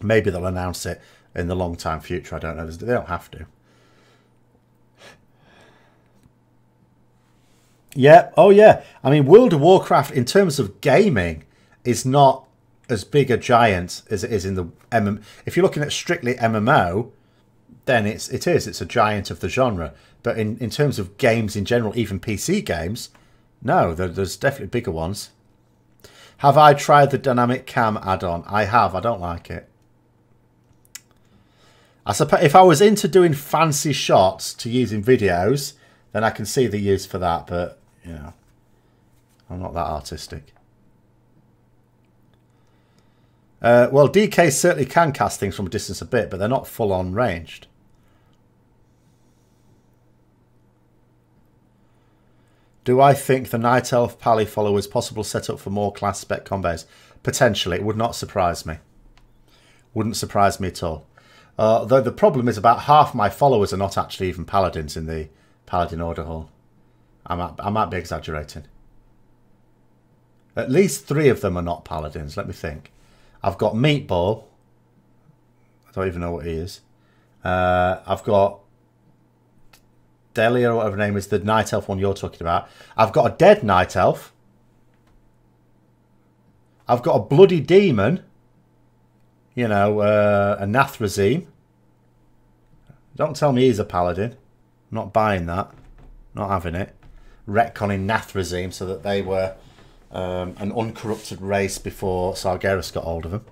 Maybe they'll announce it in the long time future. I don't know. They don't have to. Yeah. Oh, yeah. I mean, World of Warcraft, in terms of gaming, is not as big a giant as it is in the MM. If you're looking at strictly MMO, then it's a giant of the genre. But in terms of games in general, even PC games, no, there's definitely bigger ones. Have I tried the dynamic cam add-on? I have. I don't like it. I suppose if I was into doing fancy shots to use in videos, then I can see the use for that. But, you know, I'm not that artistic. Well, DK certainly can cast things from a distance a bit, but they're not full-on ranged. Do I think the Night Elf Pally follower is possible set up for more class spec combos? Potentially. It would not surprise me. Wouldn't surprise me at all. Though the problem is about half my followers are not actually even paladins in the Paladin Order Hall. I might be exaggerating. At least 3 of them are not paladins. Let me think. I've got Meatball. I don't even know what he is. I've got Delia, or whatever her name is, the Night Elf one you're talking about. I've got a dead Night Elf. I've got a bloody demon. You know, a Nathrazim. Don't tell me he's a paladin. I'm not buying that. Not having it. Retconning Nathrazim so that they were an uncorrupted race before Sargeras got hold of him.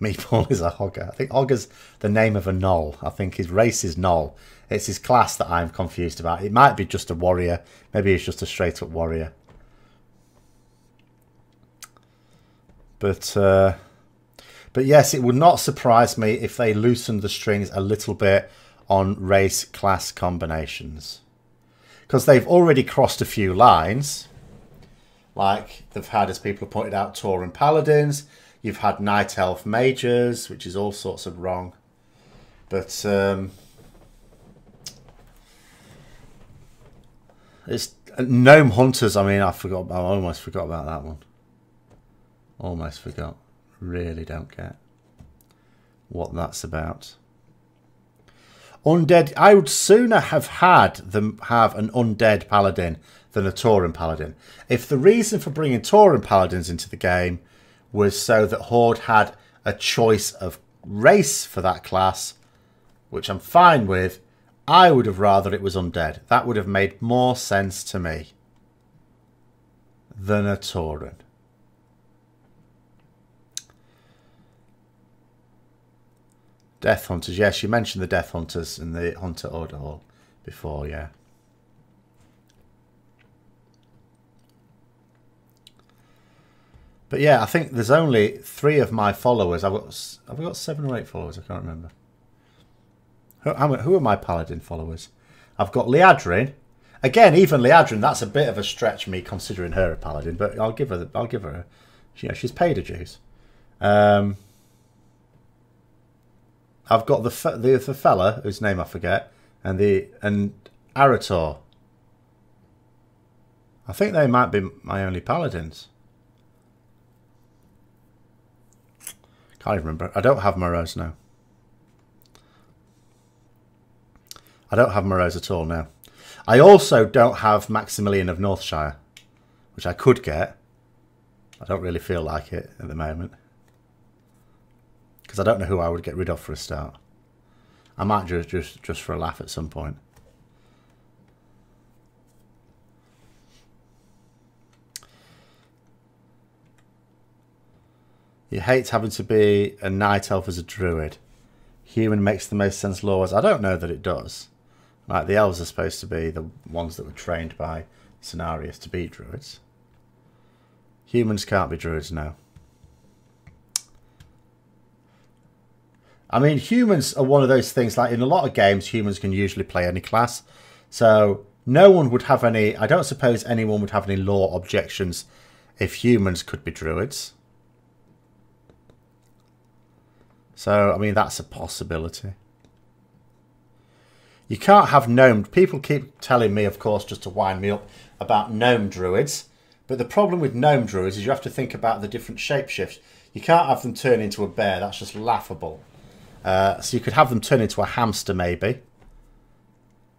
Meatball is a Hogger. I think Hogger's the name of a Gnoll. I think his race is Gnoll. It's his class that I'm confused about. It might be just a warrior. Maybe he's just a straight up warrior. But yes, it would not surprise me if they loosened the strings a little bit on race class combinations. Because they've already crossed a few lines. Like they've had, as people have pointed out, Tauren Paladins. You've had Night Elf Mages, which is all sorts of wrong. But it's Gnome Hunters. I mean, I almost forgot about that one. Almost forgot. Really don't get what that's about. Undead. I would sooner have had them have an undead paladin than a Tauren paladin. If the reason for bringing Tauren paladins into the game was so that Horde had a choice of race for that class, which I'm fine with, I would have rather it was undead. That would have made more sense to me than a Tauren. Death Hunters. Yes, you mentioned the Death Hunters in the Hunter Order Hall before, yeah. But yeah, I think there's only 3 of my followers. Have I got 7 or 8 followers? I can't remember. Who are my Paladin followers? I've got Liadrin. Again, even Liadrin, that's a bit of a stretch, me considering her a Paladin, but I'll give her she's paid her dues. I've got the fella whose name I forget, and Arator. I think they might be my only Paladins. Can't even remember. I don't have Morose now. I don't have Morose at all now. I also don't have Maximilian of Northshire, which I could get. I don't really feel like it at the moment. Because I don't know who I would get rid of for a start. I might just for a laugh at some point. You hate having to be a night elf as a druid. Human makes the most sense law-wise. I don't know that it does. Like, the elves are supposed to be the ones that were trained by Cenarius to be druids. Humans can't be druids now. I mean, humans are one of those things, like in a lot of games, humans can usually play any class. So no one would have any, I don't suppose anyone would have any law objections if humans could be druids. So, I mean, that's a possibility. You can't have gnome. People keep telling me, of course, just to wind me up, about gnome druids. But the problem with gnome druids is you have to think about the different shapeshifts. You can't have them turn into a bear. That's just laughable. So you could have them turn into a hamster, maybe.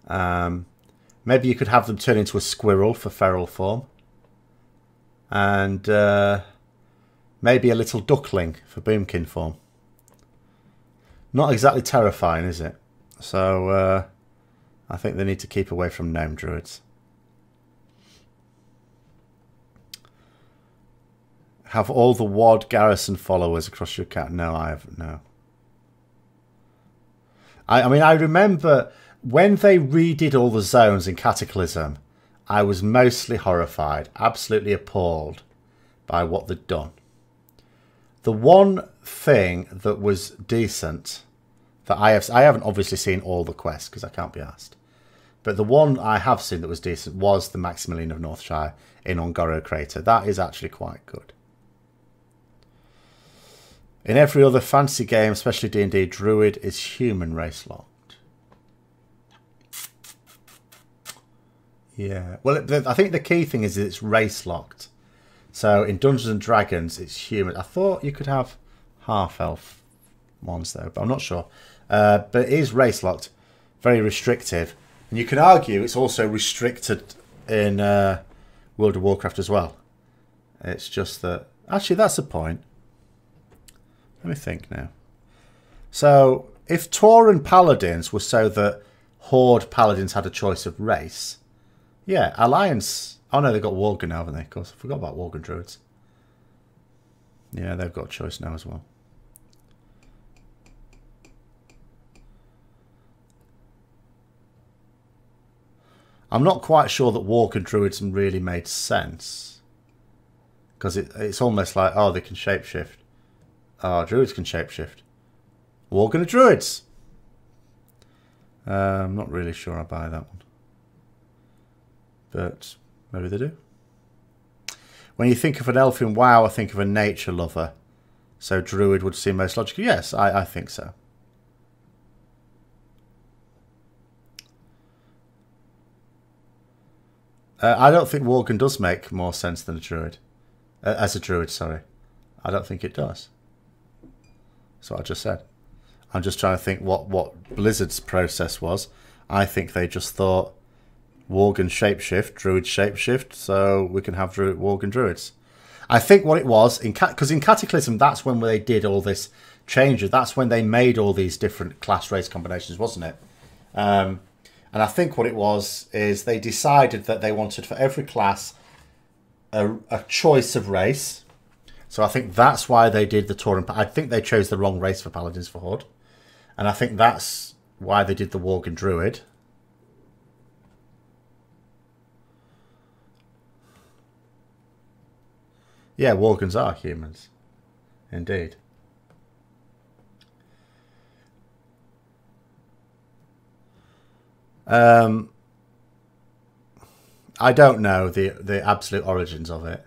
Maybe you could have them turn into a squirrel for feral form. And maybe a little duckling for boomkin form. Not exactly terrifying, is it? So I think they need to keep away from gnome druids. Have all the WoD garrison followers across your cat? No, I haven't, no. I mean, I remember when they redid all the zones in Cataclysm, I was mostly horrified, absolutely appalled by what they'd done. The one thing that was decent that I haven't obviously seen all the quests because I can't be asked, but the one I have seen that was decent was the Maximilian of Northshire in Ongoro Crater. That is actually quite good. In every other fantasy game, especially D&D, Druid is human race locked. Yeah, well, I think the key thing is that it's race locked. So in Dungeons and Dragons, it's human. I thought you could have half-elf ones though, but I'm not sure. But it is race locked, very restrictive. And you can argue it's also restricted in World of Warcraft as well. It's just that... Actually, that's a point. Let me think now. So, if Tauren Paladins were so that Horde Paladins had a choice of race, yeah, Alliance... Oh no, they've got Worgen now, haven't they? Of course, I forgot about Worgen Druids. Yeah, they've got a choice now as well. I'm not quite sure that Worgen Druids really made sense. Because it's almost like, oh, they can shapeshift. Oh, Druids can shapeshift. Worgen are Druids. I'm not really sure I buy that one. But maybe they do. When you think of an elf in WoW, I think of a nature lover. So Druid would seem most logical. Yes, I think so. I don't think Worgen does make more sense than a Druid. As a Druid, sorry. I don't think it does. That's what I just said. I'm just trying to think what Blizzard's process was. I think they just thought Worgen shapeshift, Druid shapeshift, so we can have Worgen Druids. I think what it was, because in Cataclysm, that's when they did all this change. That's when they made all these different class race combinations, wasn't it? And I think what it was is they decided that they wanted for every class a choice of race. So I think that's why they did the Tauren. I think they chose the wrong race for Paladins for Horde. And I think that's why they did the Worgen Druid. Yeah, Worgens are humans. Indeed. I don't know the absolute origins of it.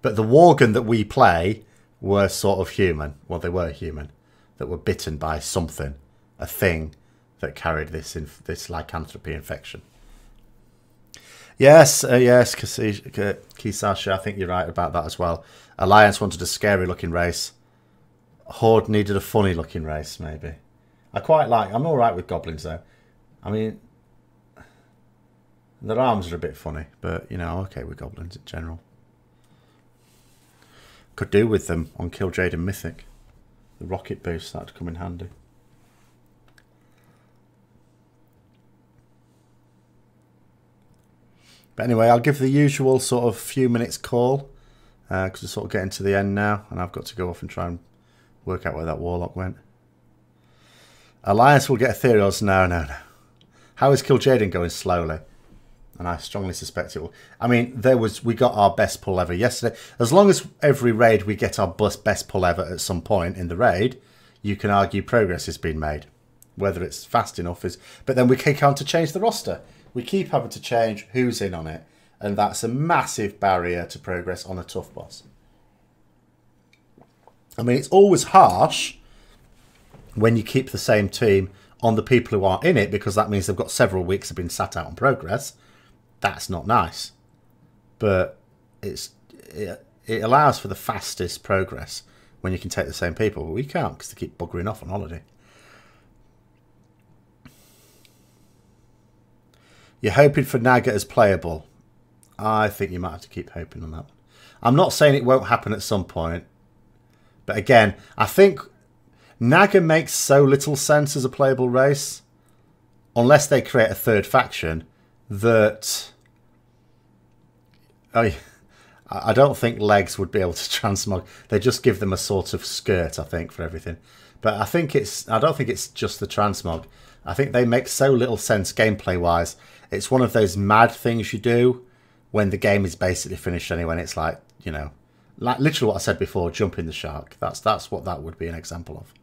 But the Worgen that we play were sort of human. Well, they were human. That were bitten by something. A thing that carried this lycanthropy infection. Yes, yes, Kisashi, I think you're right about that as well. Alliance wanted a scary-looking race. Horde needed a funny-looking race, maybe. I'm all right with goblins, though. I mean, their arms are a bit funny, but, you know, okay with goblins in general. Could do with them on Kill Jade and Mythic. The rocket boost, that'd come in handy. But anyway, I'll give the usual sort of few minutes call, because we're sort of getting to the end now, and I've got to go off and try and work out where that warlock went. Alliance will get Ethereals. No, no, no. How is Kil'jaeden going? Slowly. And I strongly suspect it will. I mean, we got our best pull ever yesterday. As long as every raid we get our best pull ever at some point in the raid, you can argue progress has been made. Whether it's fast enough is... But then we keep having to change the roster. We keep having to change who's in on it. And that's a massive barrier to progress on a tough boss. I mean, it's always harsh when you keep the same team on the people who aren't in it, because that means they've got several weeks of being sat out on progress. That's not nice. But it allows for the fastest progress when you can take the same people. But we can't, because they keep buggering off on holiday. You're hoping for Naga as playable. I think you might have to keep hoping on that one. I'm not saying it won't happen at some point. But again, I think Naga makes so little sense as a playable race, unless they create a third faction, that I don't think legs would be able to transmog. They just give them a sort of skirt, I think, for everything. But I don't think it's just the transmog. I think they make so little sense gameplay-wise. It's one of those mad things you do when the game is basically finished anyway. And it's like, you know, like literally what I said before, jumping the shark. That's what that would be an example of.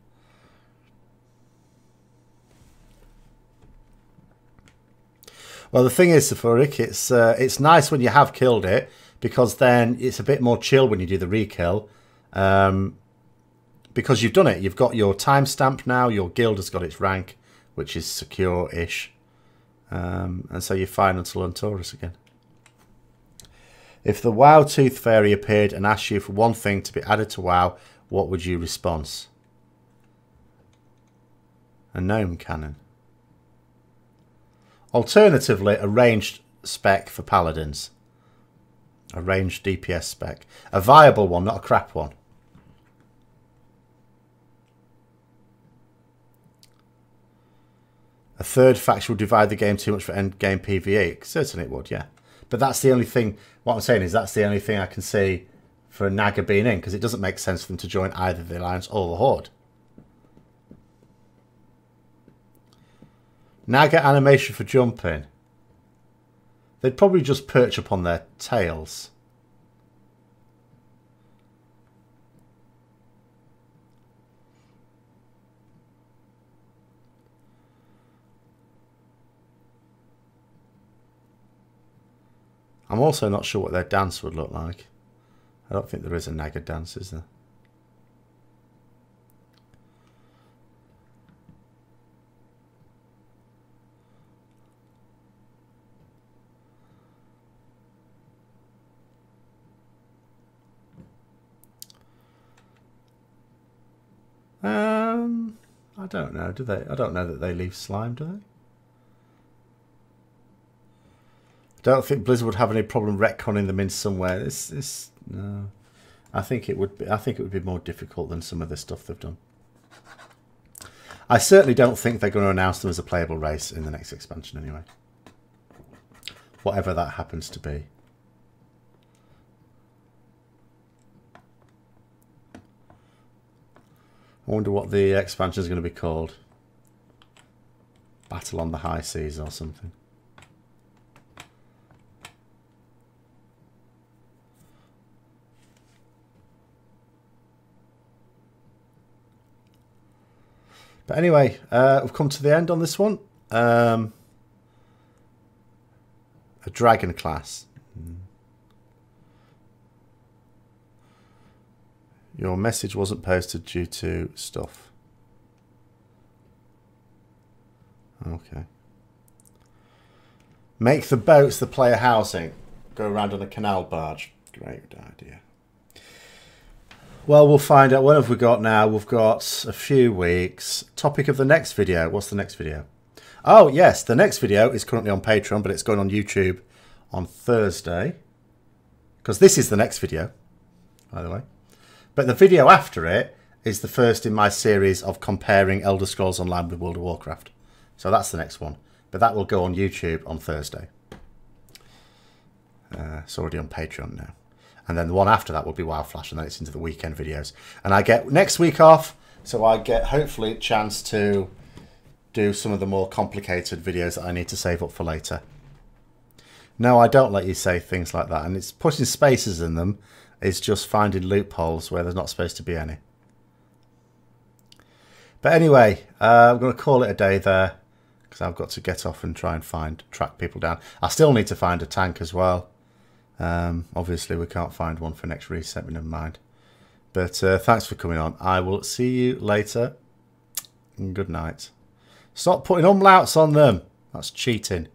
Well, the thing is, Sephoric, it's nice when you have killed it, because then it's a bit more chill when you do the re-kill. Because you've done it. You've got your timestamp now. Your guild has got its rank, which is secure-ish. And so you're fine until Untaurus again. If the WoW Tooth Fairy appeared and asked you for one thing to be added to WoW, what would you respond? A gnome cannon. Alternatively, a ranged spec for paladins. A ranged DPS spec. A viable one, not a crap one. A third faction will divide the game too much for end game PvE. Certainly it would, yeah. But that's the only thing, what I'm saying is that's the only thing I can see for a Naga being in, because it doesn't make sense for them to join either the Alliance or the Horde. Naga animation for jumping. They'd probably just perch up on their tails. I'm also not sure what their dance would look like. I don't think there is a Naga dance, is there? I don't know. Do they? I don't know that they leave slime, do they? Don't think Blizzard would have any problem retconning them in somewhere. No. I think it would be. I think it would be more difficult than some of the stuff they've done. I certainly don't think they're going to announce them as a playable race in the next expansion, anyway. Whatever that happens to be. I wonder what the expansion is going to be called. Battle on the High Seas or something. But anyway, we've come to the end on this one. A dragon class. Your message wasn't posted due to stuff. Okay. Make the boats the player housing. Go around on a canal barge. Great idea. Well, we'll find out. What have we got now? We've got a few weeks. Topic of the next video. What's the next video? Oh, yes. The next video is currently on Patreon, but it's going on YouTube on Thursday. Because this is the next video, by the way. But the video after it is the first in my series of comparing Elder Scrolls Online with World of Warcraft. So that's the next one. But that will go on YouTube on Thursday. It's already on Patreon now. And then the one after that will be WoW Flash, and then it's into the weekend videos. And I get next week off, so I get hopefully a chance to do some of the more complicated videos that I need to save up for later. No, I don't let you say things like that. And it's putting spaces in them. It's just finding loopholes where there's not supposed to be any. But anyway, I'm going to call it a day there, because I've got to get off and try and track people down. I still need to find a tank as well. Obviously, we can't find one for next reset, but never mind. But thanks for coming on. I will see you later. And good night. Stop putting umlauts on them. That's cheating.